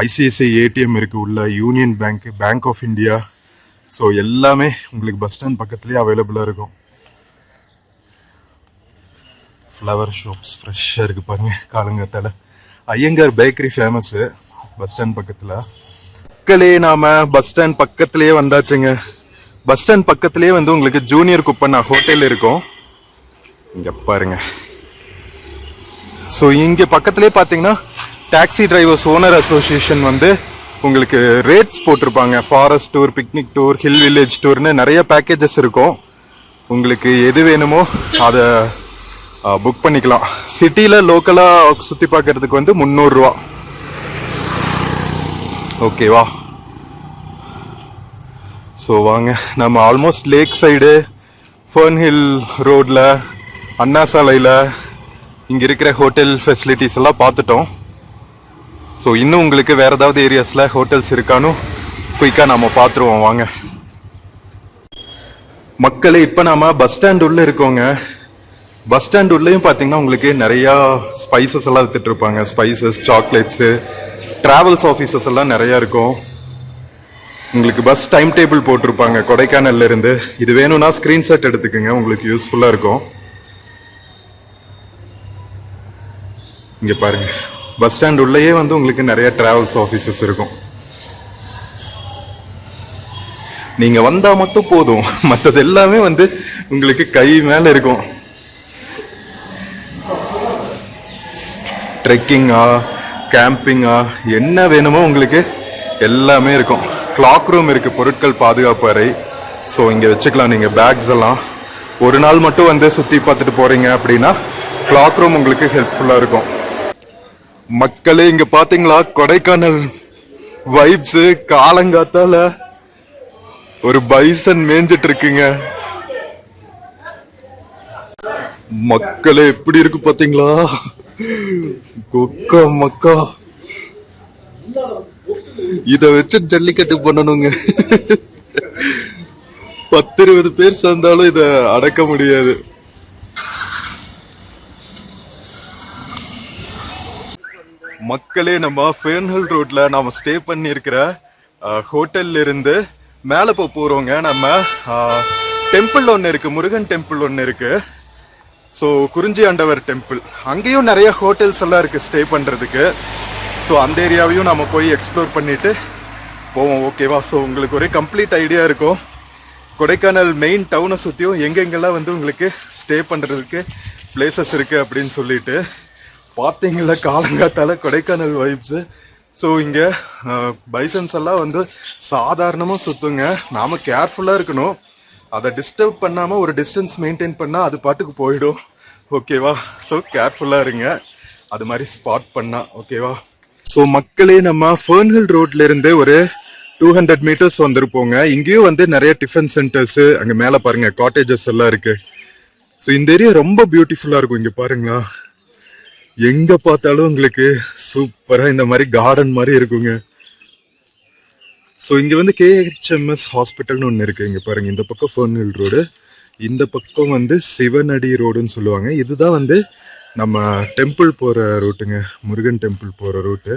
ஐசிஐசிஐ ஏடிஎம் இருக்கு உள்ள, Union Bank, Bank of India. So எல்லாமே உங்களுக்கு பஸ் ஸ்டாண்ட் பக்கத்துலேயே அவைலபிளாக இருக்கும். ஃப்ளவர் ஷாப்ஸ் ஃப்ரெஷ்ஷாக இருக்குது பாருங்க காலங்காத்தால. Iyengar bakery famous bus stand பக்கத்தில். மக்களே நாம பஸ் ஸ்டாண்ட் பக்கத்துலேயே வந்தாச்சுங்க. பஸ் ஸ்டாண்ட் பக்கத்துலேயே வந்து உங்களுக்கு ஜூனியர் குப்பண்ணா ஹோட்டல் இருக்கும். இங்கே பாருங்க. ஸோ இங்கே பக்கத்துலேயே பார்த்தீங்கன்னா டாக்ஸி டிரைவர்ஸ் ஓனர் அசோசியேஷன் வந்து உங்களுக்கு ரேட்ஸ் போட்டிருப்பாங்க. Forest tour, picnic tour, hill village டூர்னு நிறைய பேக்கேஜஸ் இருக்கும். உங்களுக்கு எது வேணுமோ அதை புக் பண்ணிக்கலாம். சிட்டியில் லோக்கலாக சுற்றி பார்க்கறதுக்கு வந்து 300 ரூபா. ஓகேவா? ஸோ வாங்க, நம்ம almost lake side, Fern Hill ரோடில், அண்ணா சாலையில் இங்கே இருக்கிற ஹோட்டல் ஃபெசிலிட்டிஸ் எல்லாம் பார்த்துட்டோம். ஸோ இன்னும் உங்களுக்கு வேறு ஏதாவது ஏரியாஸில் ஹோட்டல்ஸ் இருக்கான்னு குயிக்காக நம்ம பார்த்துருவோம் வாங்க. மக்களே இப்போ நாம் பஸ் ஸ்டாண்ட் உள்ளே இருக்கோங்க. பஸ் ஸ்டாண்ட் உள்ளேயும் பார்த்தீங்கன்னா உங்களுக்கு நிறையா ஸ்பைசஸ் எல்லாம் வித்துட்டு இருப்பாங்க. ஸ்பைசஸ், சாக்லேட்ஸு, ட்ராவல்ஸ் ஆஃபீஸஸ் எல்லாம் நிறையா இருக்கும். உங்களுக்கு பஸ் டைம் டேபிள் போட்டிருப்பாங்க கொடைக்கானல்ல இருந்து. இது வேணும்னா ஸ்க்ரீன்ஷாட் எடுத்துக்கோங்க, உங்களுக்கு யூஸ்ஃபுல்லாக இருக்கும். இங்கே பாருங்க, பஸ் ஸ்டாண்ட் உள்ளேயே வந்து உங்களுக்கு நிறைய டிராவல்ஸ் ஆஃபீஸஸ் இருக்கும். நீங்க வந்தா மட்டும் போதும், மற்றது எல்லாமே வந்து உங்களுக்கு கை மேல இருக்கும். ட்ரெக்கிங்கா, கேம்பிங்கா, என்ன வேணுமோ உங்களுக்கு எல்லாமே இருக்கும். கிளாக் ரூம் இருக்கு, பொருட்கள் பாதுகாப்பு அறை. ஸோ இங்கே வச்சுக்கலாம் நீங்கள் பேக்ஸ் எல்லாம். ஒரு நாள் மட்டும் வந்து சுற்றி பார்த்துட்டு போறீங்க அப்படின்னா கிளாக் ரூம் உங்களுக்கு ஹெல்ப்ஃபுல்லாக இருக்கும். மக்களே இங்க பாத்தீங்களா கொடைக்கானல் வைப்ஸ். காலங்காத்தால ஒரு பைசன் மேய்ஞ்சிட்டு இருக்குங்க. மக்களே எப்படி இருக்கு பாத்தீங்களா? கொக்கா மக்கா, இத வச்சு ஜல்லிக்கட்டு பண்ணணுங்க. 10-20 பேர் சேர்ந்தாலும் இத அடக்க முடியாது. மக்களே நம்ம ஃபர்ன் ஹில் ரோட்ல நாம ஸ்டே பண்ணி இருக்கிற ஹோட்டல்ல இருந்து மேல போறோங்க. நம்ம டெம்பிள் ஒன்று இருக்கு, முருகன் டெம்பிள் ஒன்று இருக்கு. ஸோ குறிஞ்சி ஆண்டவர் டெம்பிள், அங்கேயும் நிறைய ஹோட்டல்ஸ் எல்லாம் இருக்கு ஸ்டே பண்றதுக்கு. ஸோ அந்த ஏரியாவையும் நம்ம போய் எக்ஸ்ப்ளோர் பண்ணிட்டு போவோம். ஓகேவா? ஸோ உங்களுக்கு ஒரே கம்ப்ளீட் ஐடியா இருக்கும் கொடைக்கானல் மெயின் டவுனை சுற்றியும் எங்கெங்கெல்லாம் வந்து உங்களுக்கு ஸ்டே பண்ணுறதுக்கு பிளேசஸ் இருக்குது அப்படின்னு சொல்லிட்டு. பார்த்தீங்களா காலங்காத்தால கொடைக்கானல் வைப்ஸு. ஸோ இங்கே பைசன்ஸ் எல்லாம் வந்து சாதாரணமாக சுற்றுங்க. நாம் கேர்ஃபுல்லாக இருக்கணும். அதை டிஸ்டர்ப் பண்ணாமல் ஒரு டிஸ்டன்ஸ் மெயின்டைன் பண்ணால் அது பாட்டுக்கு போயிடும். ஓகேவா? ஸோ கேர்ஃபுல்லாக இருங்க அது மாதிரி ஸ்பாட் பண்ணால். ஓகேவா? ஸோ மக்களே நம்ம ஃபர்ன் ஹில் ரோட்ல இருந்து ஒரு 200 மீட்டர்ஸ் வந்திருப்போங்க. இங்கேயும் வந்து நிறைய டிஃபன் சென்டர்ஸு, அங்கே மேலே பாருங்க காட்டேஜஸ் எல்லாம் இருக்கு. ஸோ இந்த ஏரியா ரொம்ப பியூட்டிஃபுல்லாக இருக்கும். இங்கே பாருங்களா, எங்க பார்த்தாலும் உங்களுக்கு சூப்பரா இந்த மாதிரி கார்டன் மாதிரி இருக்குங்க. ஸோ இங்க வந்து KHMS ஹாஸ்பிட்டல்னு ஒன்று இருக்கு. இங்க பாருங்க, இந்த பக்கம் ஃபர்ன் ஹில் ரோடு, இந்த பக்கம் வந்து சிவனடி ரோடுன்னு சொல்லுவாங்க. இதுதான் வந்து நம்ம டெம்பிள் போற ரூட்டுங்க, முருகன் டெம்பிள் போற ரூட்டு.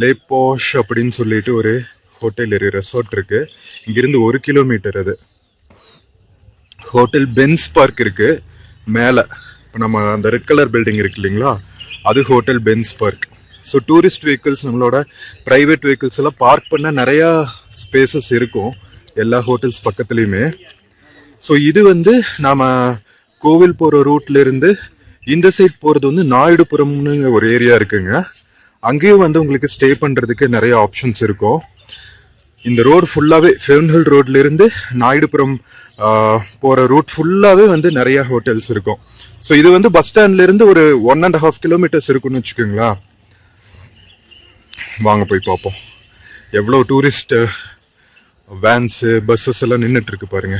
லேபாஷ் அப்படின்னு சொல்லிட்டு ஒரு ஹோட்டல் ரெசார்ட் இருக்கு. இங்கிருந்து 1 கிலோமீட்டர் அது. ஹோட்டல் பென்ஸ் பார்க் இருக்கு மேலே. இப்போ நம்ம அந்த ரெட் கலர் பில்டிங் இருக்கு இல்லைங்களா, அது Hotel Benz Park. So tourist vehicles, நம்மளோட ப்ரைவேட் வெஹிக்கிள்ஸ் எல்லாம் பார்க் பண்ண நிறையா ஸ்பேசஸ் இருக்கும் எல்லா ஹோட்டல்ஸ் பக்கத்துலேயுமே. ஸோ இது வந்து நாம் கோவில் போகிற ரூட்ல இருந்து இந்த சைட் போகிறது வந்து நாயுடுபுரம்னு ஒரு ஏரியா இருக்குங்க. அங்கேயும் வந்து உங்களுக்கு ஸ்டே பண்ணுறதுக்கு நிறைய ஆப்ஷன்ஸ் இருக்கும். இந்த ரோடு ஃபுல்லாகவே ஃபர்ன் ஹில் ரோட்ல இருந்து நாயுடுபுரம் போகிற ரூட் ஃபுல்லாகவே வந்து நிறைய ஹோட்டல்ஸ் இருக்கும். ஸோ இது வந்து பஸ் ஸ்டாண்ட்ல இருந்து ஒரு 1.5 கிலோமீட்டர்ஸ் இருக்குன்னு வச்சுக்கோங்களா. வாங்க போய் பார்ப்போம். எவ்வளோ டூரிஸ்ட் வேன்ஸு, பஸ்ஸஸ் எல்லாம் நின்றுட்டு இருக்கு பாருங்க.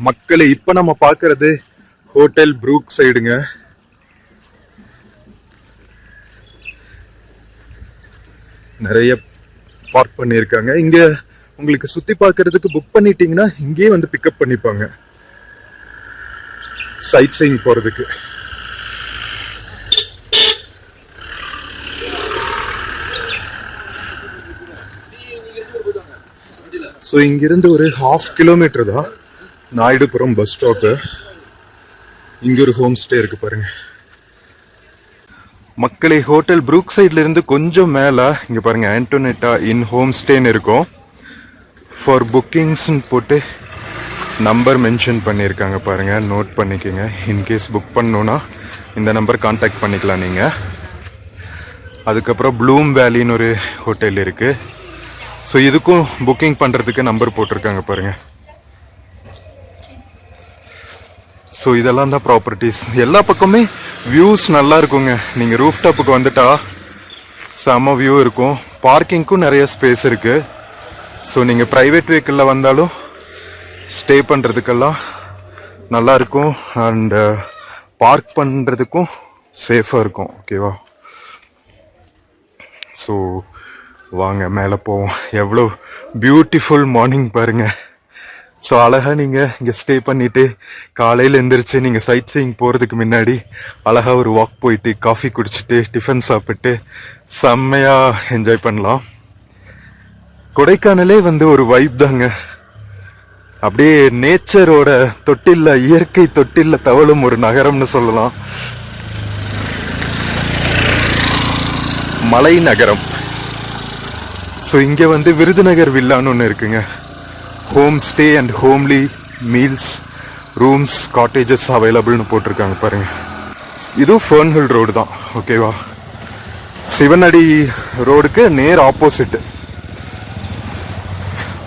மக்களே இப்போ நம்ம பார்க்கறது ஹோட்டல் ப்ரூக் சைடுங்க. நிறைய பார்க் பண்ணியிருக்காங்க. இங்க உங்களுக்கு சுத்தி பார்க்கறதுக்கு புக் பண்ணிட்டீங்கன்னா இங்கேயே வந்து பிக்கப் பண்ணிப்பாங்க சைட் சீயிங் போறதுக்கு. ஸோ இங்கிருந்து ஒரு 1/2 கிலோமீட்டர் தான் நாயுடுபுரம் பஸ் ஸ்டாப்பு. இங்க ஒரு ஹோம் ஸ்டே இருக்கு பாருங்க மக்களே. ஹோட்டல் ப்ரூக் சைட்ல இருந்து கொஞ்சம் மேல இங்க பாருங்க ஆண்டோனேட்டா இன் ஹோம் ஸ்டேன்னு இருக்கும். ஃபார் புக்கிங்ஸ்ன்னு போட்டு நம்பர் மென்ஷன் பண்ணியிருக்காங்க பாருங்க, நோட் பண்ணிக்கோங்க. இன்கேஸ் புக் பண்ணணுன்னா இந்த நம்பர் கான்டாக்ட் பண்ணிக்கலாம் நீங்க. அதுக்கப்புறம் ப்ளூம் வேலின்னு ஒரு ஹோட்டல் இருக்கு. ஸோ இதுக்கும் புக்கிங் பண்றதுக்கு நம்பர் போட்டிருக்காங்க பாருங்க. ஸோ இதெல்லாம் தான் ப்ராப்பர்ட்டிஸ். எல்லா பக்கமே வியூஸ் நல்லா இருக்குங்க. நீங்கள் ரூஃப் டாப்புக்கு வந்துட்டா செம்ம வியூ இருக்கும். பார்க்கிங்க்கும் நிறைய ஸ்பேஸ் இருக்கு. ஸோ நீங்கள் ப்ரைவேட் வெஹிக்கிளில் வந்தாலும் ஸ்டே பண்ணுறதுக்கெல்லாம் நல்லா இருக்கும். அண்ட் பார்க் பண்ணுறதுக்கும் சேஃபாக இருக்கும். ஓகேவா? ஸோ வாங்க மேலே போவோம். எவ்வளோ பியூட்டிஃபுல் மார்னிங் பாருங்கள். ஸோ அழகாக நீங்கள் இங்கே ஸ்டே பண்ணிவிட்டு காலையில் எழுந்திரிச்சு நீங்கள் சைட் சீயிங் போகிறதுக்கு முன்னாடி அழகாக ஒரு வாக் போயிட்டு காஃபி குடிச்சிட்டு டிஃபன் சாப்பிட்டு செம்மையாக என்ஜாய் பண்ணலாம். கொடைக்கானலே வந்து ஒரு வைப் தாங்க. அப்படியே நேச்சரோட தொட்டில்ல, இயற்கை தொட்டில்ல தவழும் ஒரு நகரம்னு சொல்லலாம். மலை நகரம். ஸோ இங்கே வந்து விருதுநகர் வில்லான்னு ஒன்று இருக்குங்க. Home stay and homely meals, rooms, cottages அவைலபிள்னு போட்டிருக்காங்க பாருங்க. இதுவும் ஃபர்ன்ஹில் ரோடு தான். ஓகேவா? சிவனடி ரோடுக்கு நேர் ஆப்போசிட்.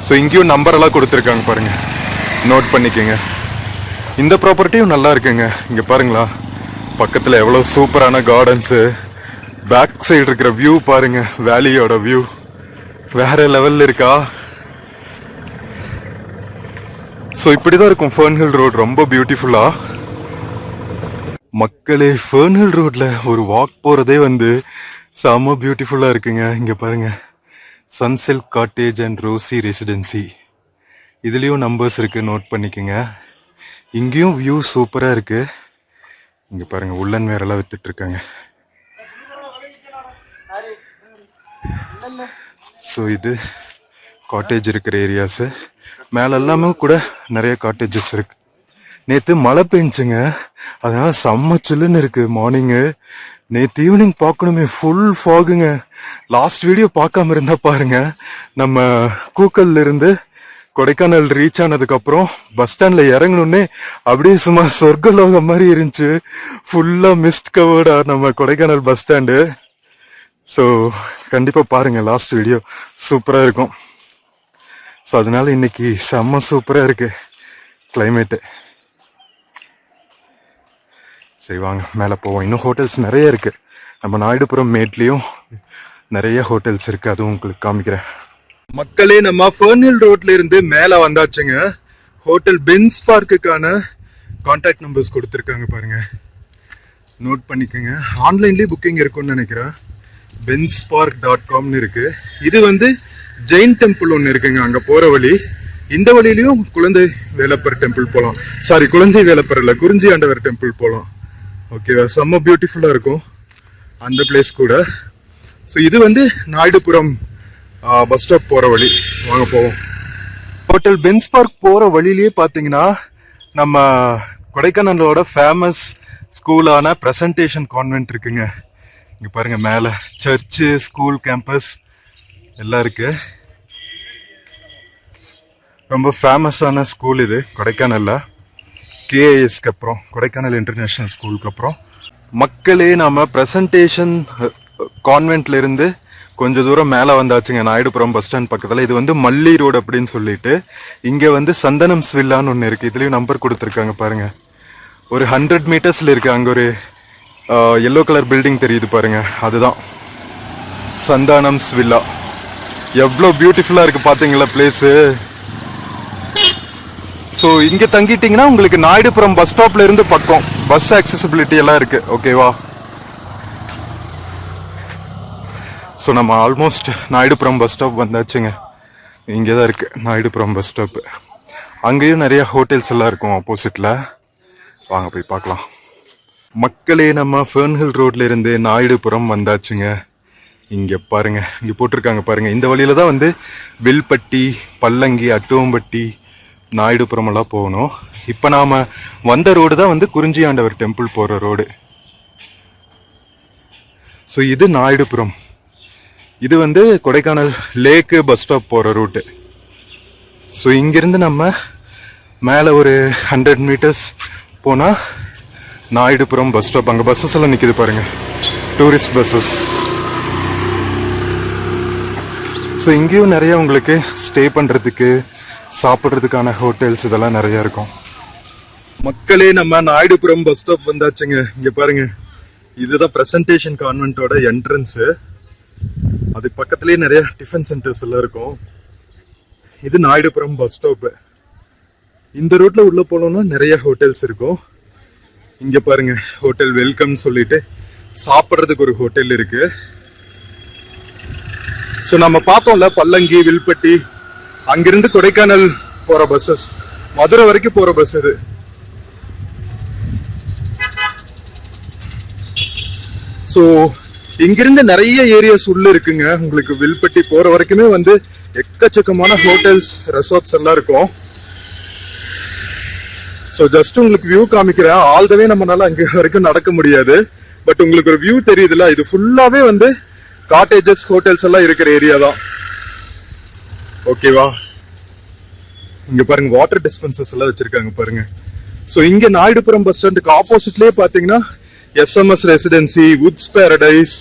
ஸோ இங்கேயும் நம்பரெல்லாம் கொடுத்துருக்காங்க பாருங்க, நோட் பண்ணிக்கோங்க. இந்த ப்ராப்பர்ட்டியும் நல்லா இருக்குங்க. இங்கே பாருங்களா, பக்கத்தில் எவ்வளோ சூப்பரான கார்டன்ஸு. பேக் சைடு இருக்கிற வியூ பாருங்க, வேலியோட வியூ வேற லெவலில் இருக்கா. ஸோ இப்படிதான் இருக்கும் ஃபர்ன்ஹில் ரோடு, ரொம்ப பியூட்டிஃபுல்லா. மக்களே, ஃபர்ன்ஹில் ரோட்ல ஒரு வாக் போறதே வந்து செம பியூட்டிஃபுல்லா இருக்குங்க. இங்க பாருங்க, Sunsilk Cottage and Rosy Residency. இதுலயும் நம்பர்ஸ் இருக்கு, நோட் பண்ணிக்கோங்க. இங்கேயும் வியூ சூப்பரா இருக்கு. இங்க பாருங்க, உள்ளன் வேற எல்லாம் வித்துட்டு இருக்காங்க. ஸோ இது காட்டேஜ் இருக்கிற ஏரியாஸ். மேல எல்லாமே கூட நிறைய காட்டேஜஸ் இருக்கு. நேற்று மழை பெஞ்சுங்க, அதனால செம்ம சில்லுன்னு இருக்கு மார்னிங்கு. நேற்று ஈவினிங் பார்க்கணுமே, ஃபுல் ஃபாகுங்க. லாஸ்ட் வீடியோ பார்க்காம இருந்தா பாருங்க, நம்ம கூக்கல்ல இருந்து கொடைக்கானல் ரீச் ஆனதுக்கப்புறம் பஸ் ஸ்டாண்ட்ல இறங்கணுன்னே அப்படியே சும்மா சொர்க்கலோகம் மாதிரி இருந்துச்சு. ஃபுல்லா மிஸ்ட் கவர்டா நம்ம கொடைக்கானல் பஸ் ஸ்டாண்டு. ஸோ கண்டிப்பா பாருங்க, லாஸ்ட் வீடியோ சூப்பரா இருக்கும். ஸோ அதனால இன்னைக்கு செம்ம சூப்பரா இருக்கு கிளைமேட்டு. சரி வாங்க மேலே போவோம். இன்னும் ஹோட்டல்ஸ் நிறைய இருக்கு. நம்ம நாயுடுபுரம் மேட்லேயும் நிறைய ஹோட்டல்ஸ் இருக்கு, அதுவும் உங்களுக்கு காமிக்கிறேன். மக்களே, நம்ம ஃபர்ன்ஹில் ரோட்ல இருந்து மேலே வந்தாச்சுங்க. ஹோட்டல் பென்ஸ் பார்க்குக்கான கான்டாக்ட் நம்பர்ஸ் கொடுத்துருக்காங்க பாருங்க, நோட் பண்ணிக்கோங்க. ஆன்லைன்லேயே புக்கிங் இருக்கும்னு நினைக்கிறேன். benspark.comனு இருக்கு. இது வந்து ஜெயின் டெம்பிள் ஒன்று இருக்குங்க, அங்கே போகிற வழி. இந்த வழியிலையும் குழந்தை வேலப்பர் டெம்பிள் போகலாம். சாரி, குழந்தை வேலப்பர் இல்லை, குறிஞ்சி ஆண்டவர் டெம்பிள் போகலாம். ஓகேவா? செம்ம பியூட்டிஃபுல்லாக இருக்கும் அந்த பிளேஸ் கூட. ஸோ இது வந்து நாயுடுபுரம் பஸ் ஸ்டாப் போகிற வழி. வாங்க போவோம். ஹோட்டல் பென்ஸ் பார்க் போகிற வழியிலேயே பார்த்தீங்கன்னா நம்ம கொடைக்கானலோட ஃபேமஸ் ஸ்கூலான ப்ரெசன்டேஷன் கான்வென்ட் இருக்குங்க. இங்கே பாருங்க, மேலே சர்ச்சு, ஸ்கூல், கேம்பஸ் எல்லாம் இருக்கு. ரொம்ப ஃபேமஸான ஸ்கூல் இது கொடைக்கானல்ல. கேஐஎஸ்க்கு அப்புறம், கொடைக்கானல் இன்டர்நேஷ்னல் ஸ்கூலுக்கு அப்புறம். மக்களே, நம்ம ப்ரெசன்டேஷன் கான்வென்ட்ல இருந்து கொஞ்சம் தூரம் மேலே வந்தாச்சுங்க, நாயுடுபுரம் பஸ் ஸ்டாண்ட் பக்கத்தில். இது வந்து மல்லி ரோடு அப்படின்னு சொல்லிட்டு, இங்கே வந்து சந்தனம்ஸ் வில்லான்னு ஒன்று இருக்குது. இதுலேயும் நம்பர் கொடுத்துருக்காங்க பாருங்க. ஒரு 100 மீட்டர்ஸில் இருக்குது. அங்கே ஒரு எல்லோ கலர் பில்டிங் தெரியுது பாருங்க, அதுதான் சந்தானம்ஸ் வில்லா. எவ்வளோ பியூட்டிஃபுல்லாக இருக்குது பார்த்தீங்களா பிளேஸு. ஸோ இங்கே தங்கிட்டீங்கன்னா உங்களுக்கு நாயுடுபுரம் பஸ் ஸ்டாப்ல இருந்து பக்கம் பஸ் ஆக்சசிபிலிட்டி எல்லாம் இருக்கு. ஓகேவா? ஸோ நம்ம ஆல்மோஸ்ட் நாயுடுபுரம் பஸ் ஸ்டாப் வந்தாச்சுங்க. இங்கே தான் இருக்கு நாயுடுபுரம் பஸ் ஸ்டாப்பு. அங்கேயும் நிறைய ஹோட்டல்ஸ் எல்லாம் இருக்கும் ஆப்போசிட்ல. வாங்க போய் பார்க்கலாம். மக்களே, நம்ம ஃபெர்ன்ஹில் ரோட்ல இருந்து நாயுடுபுரம் வந்தாச்சுங்க. இங்க பாருங்க, இங்க போட்டிருக்காங்க பாருங்க. இந்த வழியில தான் வந்து வில்பட்டி, பல்லங்கி, அட்டுவம்பட்டி, நாயுடுபுரம் எல்லாம் போகணும். இப்ப நாம வந்த ரோடு தான் வந்து குறிஞ்சி ஆண்டவர் டெம்பிள் போற ரோடு. ஸோ இது நாயுடுபுரம். இது வந்து கொடைக்கானல் லேக்கு பஸ் ஸ்டாப் போற ரூட்டு. ஸோ இங்கிருந்து நம்ம மேலே ஒரு 100 மீட்டர்ஸ் போனா நாயுடுபுரம் பஸ் ஸ்டாப். அங்கே பஸ்ஸஸ் எல்லாம் நிற்கிது பாருங்க, டூரிஸ்ட் பஸ்ஸஸ். ஸோ இங்கேயும் நிறைய உங்களுக்கு ஸ்டே பண்ணுறதுக்கு, சாப்பிட்றதுக்கான ஹோட்டல்ஸ் இதெல்லாம் நிறைய இருக்கும். மக்களே, நம்ம நாயுடுபுரம் பஸ் ஸ்டாப் வந்தாச்சுங்க. இங்கே பாருங்க, இதுதான் பிரசன்டேஷன் கான்வென்ட்டோட என்ட்ரன்ஸு. அது பக்கத்துலேயே நிறைய டிஃபன் சென்டர்ஸ் எல்லாம் இருக்கும். இது நாயுடுபுரம் பஸ் ஸ்டாப்பு. இந்த ரூட்ல உள்ள போனோம்னா நிறைய ஹோட்டல்ஸ் இருக்கும். இங்க பாருங்க, ஹோட்டல் வெல்கம் சொல்லிட்டு சாப்பிட்றதுக்கு ஒரு ஹோட்டல் இருக்கு. ஸோ நம்ம பார்த்தோம்ல பல்லங்கி, வில்பட்டி, அங்கிருந்து கொடைக்கானல் போற பஸ்ஸஸ், மதுரை வரைக்கும் போற பஸ் இது. ஸோ இங்கிருந்து நிறைய ஏரியாஸ் உள்ள இருக்குங்க. உங்களுக்கு வில்பட்டி போற வரைக்குமே வந்து எக்கச்சக்கமான ஹோட்டல்ஸ், ரெசார்ட்ஸ் எல்லாம் இருக்கும். ஸோ ஜஸ்ட் உங்களுக்கு வியூ காமிக்கிறேன். ஆல் த வே நம்மளால அங்க வரைக்கும் நடக்க முடியாது. பட் உங்களுக்கு ஒரு வியூ தெரியுதுல, இது ஃபுல்லாவே வந்து காட்டேஜஸ், ஹோட்டல்ஸ் எல்லாம் இருக்கிற ஏரியா தான். ஓகேவா? இங்க பாருங்க, வாட்டர் டிஸ்பென்சர்ஸ் எல்லாம் வச்சிருக்காங்க பாருங்க. ஸோ இங்க நாயுடுபுரம் பஸ் ஸ்டாண்டுக்கு ஆப்போசிட்லயே பாத்தீங்கன்னா SMS ரெசிடென்சி, வுட்ஸ் பேரடைஸ்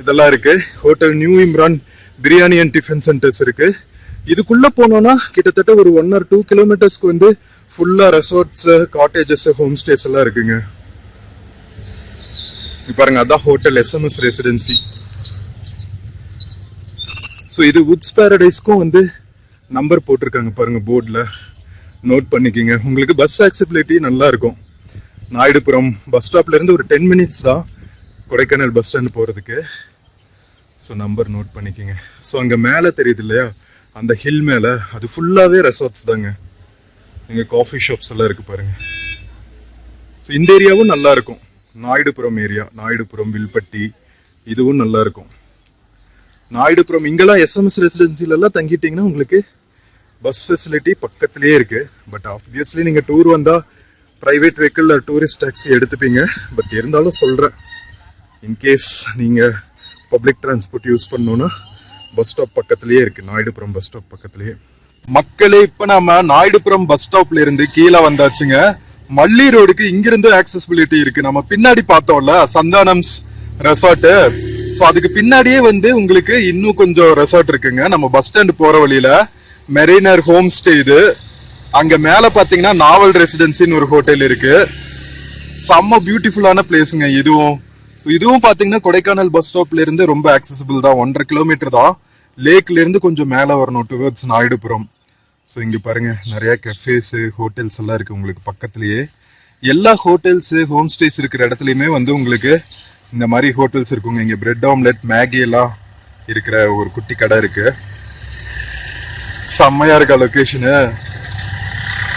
இதெல்லாம் இருக்கு. Hotel new Imran biryani and tiffin centres இருக்கு. இதுக்குள்ள போனோம்னா கிட்டத்தட்ட ஒரு 1 or 2 கிலோமீட்டர்ஸ்க்கு வந்து ஃபுல்லா ரெசார்ட்ஸ், காட்டேஜஸ், ஹோம் ஸ்டேஸ் எல்லாம் இருக்குங்க. பாருங்க, அதான் ஹோட்டல் SMS ரெசிடென்சி. ஸோ இது வுட்ஸ் பேரடைஸ்க்கும் வந்து நம்பர் போட்டிருக்காங்க பாருங்க போர்டில், நோட் பண்ணிக்கிங்க. உங்களுக்கு பஸ் ஆக்சபிலிட்டி நல்லா இருக்கும். நாயுடுபுரம் பஸ் ஸ்டாப்ல இருந்து ஒரு 10 மினிட்ஸ் தான் கொடைக்கானல் பஸ் ஸ்டாண்ட் போறதுக்கு. ஸோ நம்பர் நோட் பண்ணிக்கிங்க. ஸோ அங்கே மேலே தெரியுது இல்லையா, அந்த ஹில் மேலே, அது ஃபுல்லாகவே ரெசார்ட்ஸ் தாங்க. இங்கே காஃபி ஷாப்ஸ் எல்லாம் இருக்கு பாருங்க. ஸோ இந்த ஏரியாவும் நல்லா இருக்கும். நாயுடுபுரம் ஏரியா, நாயுடுபுரம், வில்பட்டி, இதுவும் நல்லா இருக்கும். நாயுடுபுரம் இங்கெல்லாம் SMS ரெசிடென்சிலெல்லாம் தங்கிட்டீங்கன்னா உங்களுக்கு பஸ் ஃபெசிலிட்டி பக்கத்துலேயே இருக்கு. பட் ஆப்வியஸ்லி நீங்கள் டூர் வந்தால் ப்ரைவேட் வெஹிக்கிள், டூரிஸ்ட் டாக்ஸி எடுத்துப்பீங்க. பட் இருந்தாலும் சொல்கிறேன், இன்கேஸ் நீங்கள் பப்ளிக் டிரான்ஸ்போர்ட் யூஸ் பண்ணணும்னா பஸ் ஸ்டாப் பக்கத்துலேயே இருக்கு, நாயுடுபுரம் பஸ் ஸ்டாப் பக்கத்துலேயே. மக்களே, இப்போ நம்ம நாயுடுபுரம் பஸ் ஸ்டாப்ல இருந்து கீழே வந்தாச்சுங்க. மல்லி ரோடுக்கு இங்கிருந்து ஆக்சசிபிலிட்டி இருக்கு. நம்ம பின்னாடி பார்த்தோம்ல சந்தானம்ஸ் ரெசார்ட்டு, ஸோ அதுக்கு பின்னாடியே வந்து உங்களுக்கு இன்னும் கொஞ்சம் ரெசார்ட் இருக்குங்க. நம்ம பஸ் ஸ்டாண்ட் போற வழியில மெரினர் ஹோம் ஸ்டே இது. அங்க மேல பாத்தீங்கன்னா நாவல் ரெசிடென்சின்னு ஒரு ஹோட்டல் இருக்கு. செம்ம பியூட்டிஃபுல்லான பிளேஸுங்க இதுவும். ஸோ இதுவும் பாத்தீங்கன்னா கொடைக்கானல் பஸ் ஸ்டாப்ல இருந்து ரொம்ப ஆக்சசிபிள் தான். 1.5 கிலோமீட்டர் தான். லேக்ல இருந்து கொஞ்சம் மேல வரணும் டுவர்ட்ஸ் நாயுடுபுரம். ஸோ இங்க பாருங்க, நிறைய கஃபேஸ், ஹோட்டல்ஸ் எல்லாம் இருக்கு உங்களுக்கு பக்கத்துலயே. எல்லா ஹோட்டல்ஸ், ஹோம் ஸ்டேஸ் இருக்கிற இடத்துலயுமே வந்து உங்களுக்கு இந்த மாதிரி ஹோட்டல்ஸ் இருக்குங்க. இங்க பிரெட் ஆம்லெட், மேகி எல்லாம் இருக்கிற ஒரு குட்டி கடை இருக்கு. செம்மையா இருக்க லொகேஷனு.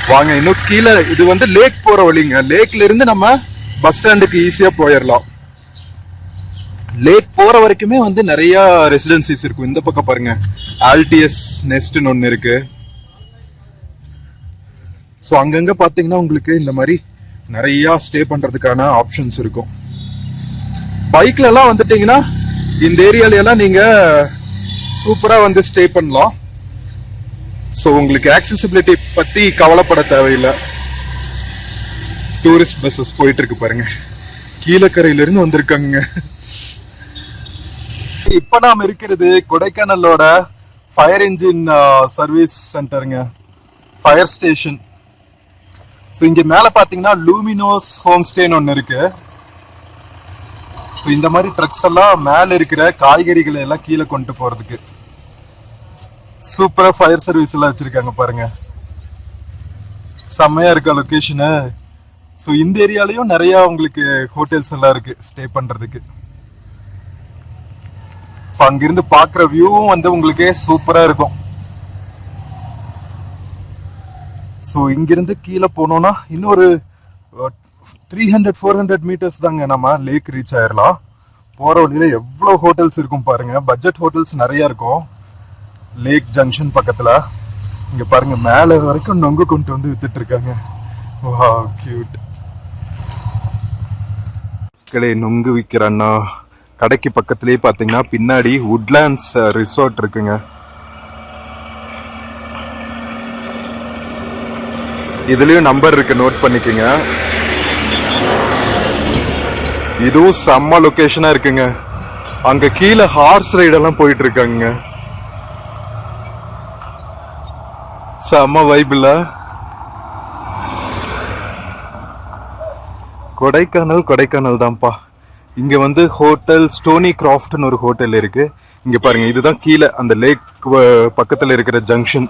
வாங்க இன்னும் கீழே, இது வந்து லேக் போற வழிங்க. லேக்ல இருந்து நம்ம பஸ் ஸ்டாண்டுக்கு ஈஸியா போயிடலாம். லேக் போற வரைக்குமே வந்து நிறைய ரெசிடென்சிஸ் இருக்கும். இந்த பக்கம் பாருங்க, ஆல்டிஎஸ் நெஸ்ட்னு ஒன்று இருக்கு. ஸோ அங்கங்க பாத்தீங்கன்னா உங்களுக்கு இந்த மாதிரி நிறைய ஸ்டே பண்றதுக்கான ஆப்ஷன்ஸ் இருக்கும். பைக்ல எல்லாம் வந்துட்டீங்கன்னா இந்த ஏரியால எல்லாம் நீங்க சூப்பரா வந்து ஸ்டே பண்ணலாம். ஸோ உங்களுக்கு ஆக்சசிபிலிட்டி பத்தி கவலைப்பட தேவையில்லை. டூரிஸ்ட் பஸ்ஸஸ் போயிட்டு இருக்கு பாருங்க, கீழக்கரையில இருந்து வந்திருக்காங்க. இப்ப நாம இருக்கிறது கொடைக்கானலோட ஃபயர் இன்ஜின் சர்வீஸ் சென்டருங்க, ஃபயர் ஸ்டேஷன். ஸோ இங்க மேல பாத்தீங்கன்னா லூமினோஸ் ஹோம் ஸ்டேன்னு ஒன்று இருக்கு. ஸோ இந்த மாதிரி ட்ரக்ஸ் எல்லாம் மேல இருக்கிற காய்கறிகளை எல்லாம் கீழே கொண்டு போறதுக்கு சூப்பரா ஃபயர் சர்வீஸ் எல்லாம் வச்சிருக்காங்க பாருங்க. செம்மையா இருக்கா லொகேஷனு. ஸோ இந்த ஏரியாலையும் நிறைய உங்களுக்கு ஹோட்டல்ஸ் எல்லாம் இருக்கு ஸ்டே பண்றதுக்கு. ஸோ அங்கிருந்து பார்க்குற வியூவும் வந்து உங்களுக்கே சூப்பரா இருக்கும். ஸோ இங்கிருந்து கீழே போனோம்னா இன்னொரு 300-400 மீட்டர்ஸ் தாங்க நம்ம லேக் ரீச் ஆயிடலாம். போற வழியில எவ்வளோ ஹோட்டல்ஸ் இருக்கும் பாருங்க. பட்ஜெட் ஹோட்டல்ஸ் நிறைய இருக்கும் லேக் ஜங்ஷன் பக்கத்துல. இங்க பாருங்க மேல வரைக்கும் நொங்கு கொண்டு வந்து வித்துட்டு இருக்காங்க. Wow cute. நொங்கு விற்கிற அண்ணா கடைக்கு பக்கத்துலயே பாத்தீங்கன்னா பின்னாடி வுட்லாண்ட்ஸ் ரிசார்ட் இருக்குங்க. இதுலயும் நம்பர் இருக்கு, நோட் பண்ணிக்கோங்க. இதுவும் செம்ம லொகேஷனா இருக்குங்க. அங்க கீழே ஹார்ஸ் ரைட் எல்லாம் போயிட்டு இருக்காங்க. செம்ம வைப்ல. கொடைக்கானல் தான்ப்பா. இங்க வந்து ஹோட்டல் ஸ்டோனி கிராஃப்ட்னு ஒரு ஹோட்டல் இருக்கு. இங்க பாருங்க, இதுதான் கீழே அந்த லேக் பக்கத்துல இருக்கிற ஜங்ஷன்.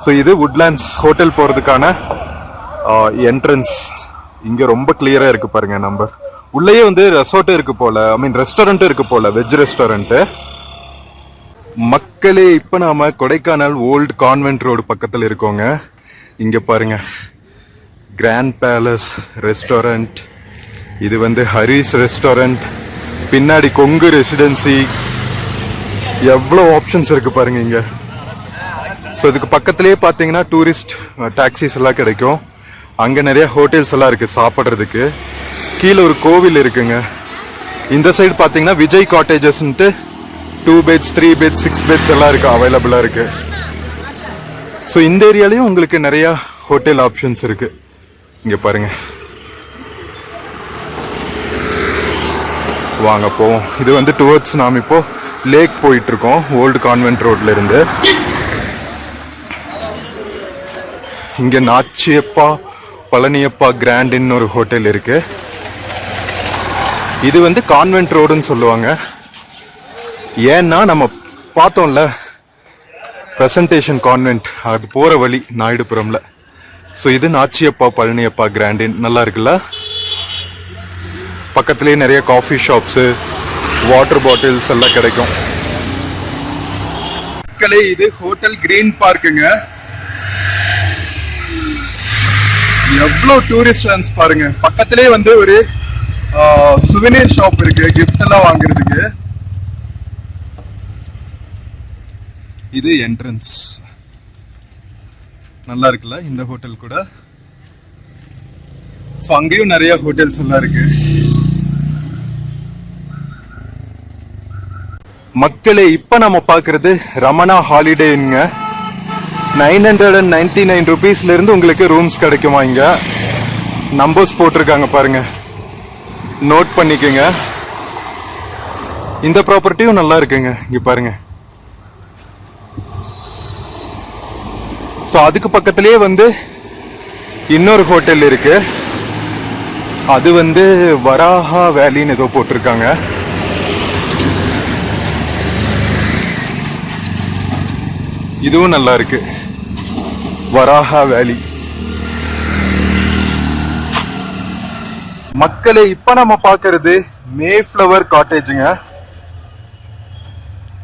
ஸோ இது வுட்லாண்ட்ஸ் ஹோட்டல் போறதுக்கான என்ட்ரன்ஸ். இங்க ரொம்ப கிளியரா இருக்கு பாருங்க நம்பர். உள்ளேயே வந்து ரெசார்ட்டும் இருக்கு போல, ஐ மீன் ரெஸ்டாரண்ட்டும் இருக்கு போல, வெஜ் ரெஸ்டாரண்ட். மக்களே இப்ப நாம கொடைக்கானல் ஓல்டு கான்வென்ட் ரோடு பக்கத்துல இருக்கோங்க. இங்க பாருங்க கிராண்ட் பேலஸ் ரெஸ்டாரண்ட், இது வந்து ஹரிஸ் ரெஸ்டாரண்ட், பின்னாடி கொங்கு ரெசிடென்சி. எவ்வளோ ஆப்ஷன்ஸ் இருக்கு பாருங்க இங்க. ஸோ இதுக்கு பக்கத்துலேயே பார்த்தீங்கன்னா டூரிஸ்ட் டாக்ஸிஸ் எல்லாம் கிடைக்கும். அங்கே நிறைய ஹோட்டல்ஸ் எல்லாம் இருக்கு சாப்பிட்றதுக்கு. கீழே ஒரு கோவில் இருக்குங்க. இந்த சைடு பார்த்தீங்கன்னா விஜய் காட்டேஜஸ்ன்ட்டு 2 beds 3 beds 6 beds எல்லாம் இருக்கு, அவைலபிளாக இருக்கு. ஸோ இந்த ஏரியாலையும் உங்களுக்கு நிறைய ஹோட்டல் ஆப்ஷன்ஸ் இருக்கு. இங்க பாருங்க, வாங்க போவோம். இது வந்து டுவர்ட்ஸ் நாம் இப்போ லேக் போயிட்டு இருக்கோம் ஓல்டு கான்வென்ட் ரோட்ல இருந்து. இங்க நாச்சியப்பா பழனியப்பா கிராண்டின்னு ஒரு ஹோட்டல் இருக்கு. இது வந்து கான்வென்ட் ரோடுன்னு சொல்லுவாங்க. ஏன்னா நம்ம பார்த்தோம்ல பிரசன்டேஷன் கான்வென்ட், அது போற வழி நாயுடுபுரம்ல. ஸோ இது நாச்சியப்பா பழனியப்பா கிராண்டின். நல்லா இருக்குல்ல. பக்கத்துலேயே நிறைய காஃபி ஷாப்ஸு, வாட்டர் பாட்டில்ஸ் எல்லாம் கிடைக்கும். மக்களே இது ஹோட்டல் கிரீன் பார்க்குங்க. எவ்வளோ டூரிஸ்ட் வேன்ஸ் பாருங்க. பக்கத்துலேயே வந்து ஒரு சுவெனீர் ஷாப் இருக்கு, கிஃப்ட் எல்லாம் வாங்குறதுக்கு. இது என்ட்ரன்ஸ். நல்லா இருக்குல்ல இந்த ஹோட்டல் கூட. ஸோ அங்கேயும் நிறைய ஹோட்டல்ஸ் எல்லாம் இருக்கு. மக்களே இப்ப நம்ம பாக்குறது ரமணா ஹாலிடேங்க. 999 rupeesல இருந்து உங்களுக்கு ரூம்ஸ் கிடைக்குமா. இங்க நம்பர்ஸ் போட்டிருக்காங்க பாருங்க, நோட் பண்ணிக்கோங்க. இந்த ப்ராப்பர்ட்டியும் நல்லா இருக்குங்க. இங்க பாருங்க. ஸோ அதுக்கு பக்கத்திலேயே வந்து இன்னொரு ஹோட்டல் இருக்கு. அது வந்து வராஹா வேலின்னு ஏதோ போட்டிருக்காங்க. இதுவும் நல்லா இருக்கு, வராஹா வேலி. மக்களே இப்ப நம்ம பாக்குறது மேஃப்ளவர் காட்டேஜுங்க.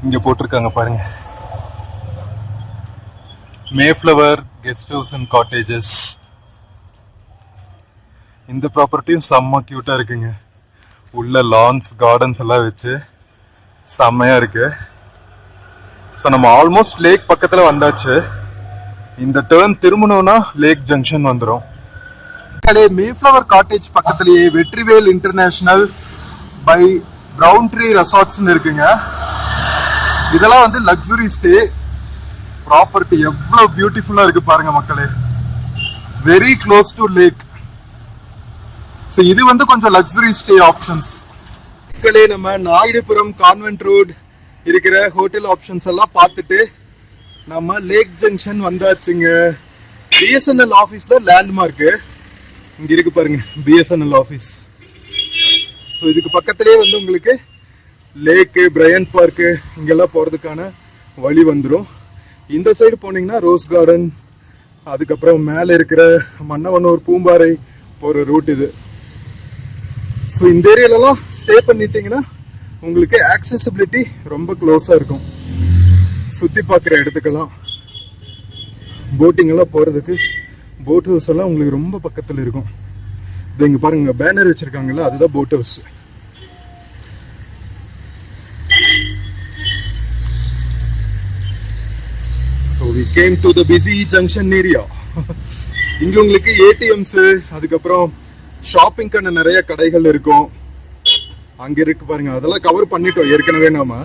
இங்க போட்டிருக்காங்க பாருங்க, Mayflower guest house and cottages. இந்த ப்ராப்பர்ட்டியும் செம்ம கியூட்டா இருக்குங்க. உள்ள லான்ஸ் கார்டன்ஸ் எல்லாம் வச்சு செம்மையா இருக்கு. ஸோ நம்ம ஆல்மோஸ்ட் லேக் பக்கத்துல வந்தாச்சு. இந்த டேர்ன் திரும்பணும்னா லேக் ஜங்ஷன் வந்துடும். மேஃப்ளவர் காட்டேஜ் பக்கத்திலேயே Vetrivel international by brown tree ரெசார்ட்ஸ்னு இருக்குங்க. இதெல்லாம் வந்து லக்ஸுரி ஸ்டே ப்ராப்பர்ட்டி. எவ்வளவு பியூட்டிஃபுல்லா இருக்கு பாருங்க மக்களே. Very close to lake. So இது வந்து கொஞ்சம் லக்ஸுரி ஸ்டே ஆப்ஷன்ஸ். மக்களே நம்ம நாயுடுபுரம் கான்வென்ட் ரோடு இருக்கிற ஹோட்டல் ஆப்ஷன்ஸ் எல்லாம் பார்த்துட்டு நம்ம லேக் ஜங்ஷன் வந்தாச்சுங்க. பிஎஸ்என்எல் ஆஃபீஸ் தான் லேண்ட்மார்க்கு. இங்க இருக்கு பாருங்க பிஎஸ்என்எல் ஆஃபீஸ். ஸோ இதுக்கு பக்கத்துலேயே வந்து உங்களுக்கு லேக்கு, பிரையன் பார்க்கு இங்கெல்லாம் போகிறதுக்கான வழி வந்துடும். இந்த சைடு போனீங்கன்னா ரோஸ் கார்டன், அதுக்கப்புறம் மேலே இருக்கிற மன்னவனூர் பூம்பாறை போகிற ரூட் இது. ஸோ இந்த ஏரியாலலாம் ஸ்டே பண்ணிட்டீங்கன்னா உங்களுக்கு ஆக்சசிபிலிட்டி ரொம்ப க்ளோஸாக இருக்கும். சுற்றி பார்க்குற இடத்துக்கெல்லாம் போட்டிங் எல்லாம் போகிறதுக்கு போட் ஹவுஸ் எல்லாம் உங்களுக்கு ரொம்ப பக்கத்தில் இருக்கும். இது இங்கே பாருங்க பேனர் வச்சுருக்காங்கல்ல, அதுதான் boat house. So we came to the busy junction area. இங்க உங்களுக்கு ஏடிஎம்ஸ், அதுக்கப்புறம் ஷாப்பிங்கான நிறைய கடைகள் இருக்கும். அங்க இருக்கு பாருங்க, அதெல்லாம் கவர் பண்ணிட்டோம் ஏற்கனவே நாம.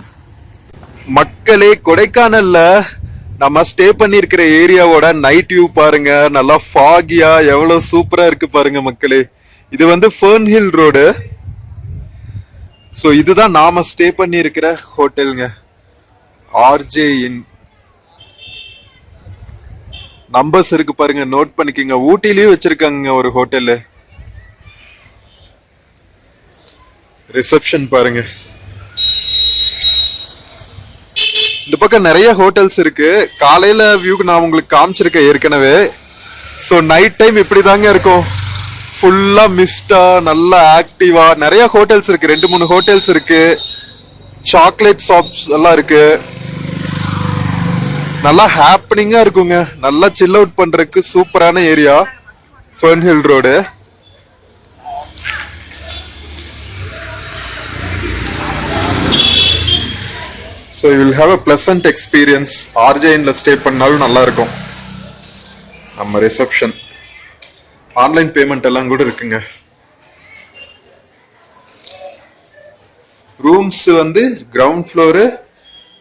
மக்களே, கொடைக்கானல்ல நம்ம ஸ்டே பண்ணிருக்கிற ஏரியாவோட நைட் வியூ பாருங்க, நல்லா ஃபாகியா எவ்வளவு சூப்பரா இருக்கு பாருங்க மக்களே. இது வந்து ஃபர்ன் ஹில் ரோடு. ஸோ இதுதான் நாம ஸ்டே பண்ணி இருக்கிற ஹோட்டலுங்க, ஆர்ஜே இன். நம்பர்ஸ் இருக்கு பாருங்க, நோட் பண்ணிக்கங்க. ஊட்டிலயும் வச்சிருக்காங்க ஒரு ஹோட்டல். ரிசப்ஷன் பாருங்க. இந்த பக்கம் நிறைய ஹோட்டல்ஸ் இருக்கு. காலையில வியூக்கு நான் உங்களுக்கு காமிச்சிருக்கேன் ஏற்கனவே. ஸோ நைட் டைம் இப்படி தாங்க இருக்கும், ஃபுல்லா மிஸ்டா, நல்லா ஆக்டிவா. நிறைய ஹோட்டல்ஸ் இருக்கு, 2-3 ஹோட்டல்ஸ் இருக்கு, சாக்லேட் ஷாப்ஸ் எல்லாம் இருக்கு. நல்லா ஹாப்பனிங்கா இருக்குங்க, நல்லா சில் அவுட் பண்றதுக்கு சூப்பரான area fern hill road. So you will have a pleasant experience. ஆர்ஜேஎன்ல ஸ்டே பண்ணாலும் நல்லா இருக்கும். நம்ம ரிசப்ஷன், ஆன்லைன் பேமெண்ட் எல்லாம் கூட இருக்குங்க. ரூம்ஸ் வந்து கிரவுண்ட் ஃப்ளோரு,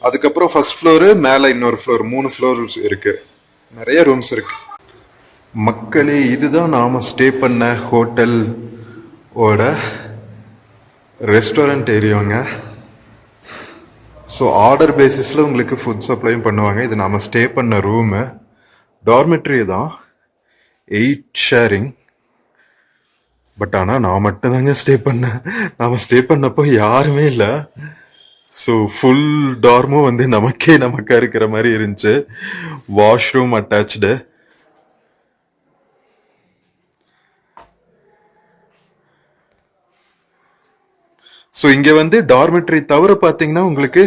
அதுக்கப்புறம் ஃபர்ஸ்ட் ஃப்ளோரு, மேலே இன்னொரு ஃப்ளோர், 3 ஃப்ளோர் இருக்கு. நிறைய ரூம்ஸ் இருக்கு. மக்களே, இதுதான் நாம ஸ்டே பண்ண ஹோட்டல் ஓட ரெஸ்டாரண்ட் ஏரியாங்க. ஸோ ஆர்டர் பேசிஸில் உங்களுக்கு ஃபுட் சப்ளையும் பண்ணுவாங்க. இது நாம ஸ்டே பண்ண ரூமு. டார்மெட்ரி தான், 8 ஷேரிங். பட் ஆனால் நான் மட்டும் தாங்க ஸ்டே பண்ணேன். நாம ஸ்டே பண்ணப்போ யாருமே இல்லை. ஸோ ஃபுல் டார்மும் வந்து நமக்கா இருக்கிற மாதிரி இருந்துச்சு. Washroom attach. ஸோ இங்கே வந்து டார்மெட்ரி தவிர பார்த்தீங்கன்னா உங்களுக்கு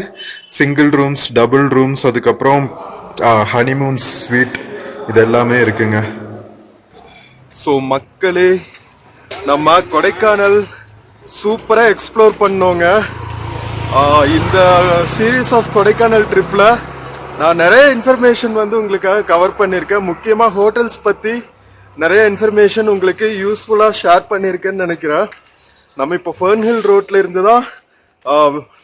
சிங்கிள் ரூம்ஸ், டபுள் ரூம்ஸ், அதுக்கப்புறம் ஹனிமூன் ஸ்வீட், இது எல்லாமே இருக்குங்க. ஸோ மக்களே, நம்ம கொடைக்கானல் சூப்பராக எக்ஸ்ப்ளோர் பண்ணோங்க. இந்த சீரீஸ் ஆஃப் கொடைக்கானல் ட்ரிப்பில் நான் நிறைய இன்ஃபர்மேஷன் வந்து உங்களுக்காக கவர் பண்ணியிருக்கேன். முக்கியமாக ஹோட்டல்ஸ் பற்றி நிறைய இன்ஃபர்மேஷன் உங்களுக்கு யூஸ்ஃபுல்லாக ஷேர் பண்ணியிருக்கேன்னு நினைக்கிறேன். நம்ம இப்போ ஃபர்ன் ஹில் ரோட்ல இருந்து தான்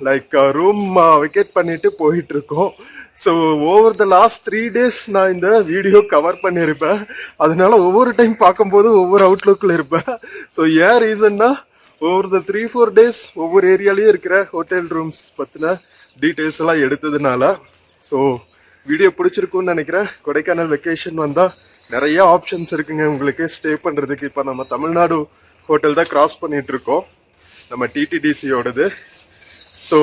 லைக் ரூம் வெக்கேட் பண்ணிட்டு போயிட்டு இருக்கோம். So over the last 3 days நான் இந்த வீடியோ கவர் பண்ணியிருப்பேன். அதனால ஒவ்வொரு டைம் பார்க்கும்போது ஒவ்வொரு அவுட்லுக்கில் இருப்பேன். ஸோ ஏன் ரீசன்னா, ஓவர் த 3-4 days ஒவ்வொரு ஏரியாலையும் இருக்கிற ஹோட்டல் ரூம்ஸ் பற்றின டீட்டெயில்ஸ் எல்லாம் எடுத்ததுனால. ஸோ வீடியோ பிடிச்சிருக்குன்னு நினைக்கிறேன். கொடைக்கானல் வெக்கேஷன் வந்தால் நிறைய ஆப்ஷன்ஸ் இருக்குங்க உங்களுக்கு ஸ்டே பண்ணுறதுக்கு. இப்போ நம்ம தமிழ்நாடு ஹோட்டல் தான் கிராஸ் பண்ணிட்டு இருக்கோம், நம்ம டிடிடிசியோடது. So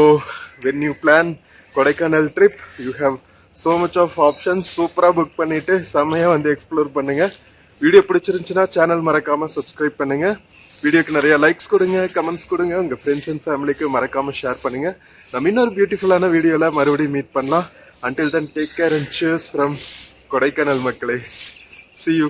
when you plan Kodaikanal trip, you have so much of options. சூப்பராக புக் பண்ணிவிட்டு செம்மையாக வந்து எக்ஸ்ப்ளோர் பண்ணுங்கள். வீடியோ பிடிச்சிருந்துச்சுன்னா சேனல் மறக்காமல் சப்ஸ்கிரைப் பண்ணுங்கள். வீடியோக்கு நிறைய லைக்ஸ் கொடுங்க, கமெண்ட்ஸ் கொடுங்க, உங்கள் ஃப்ரெண்ட்ஸ் அண்ட் ஃபேமிலிக்கு மறக்காமல் ஷேர் பண்ணுங்கள். நம்ம இன்னொரு பியூட்டிஃபுல்லான வீடியோவில் மறுபடியும் மீட் பண்ணலாம். Until then, take care and cheers from Kodaikanal மக்களே. See you.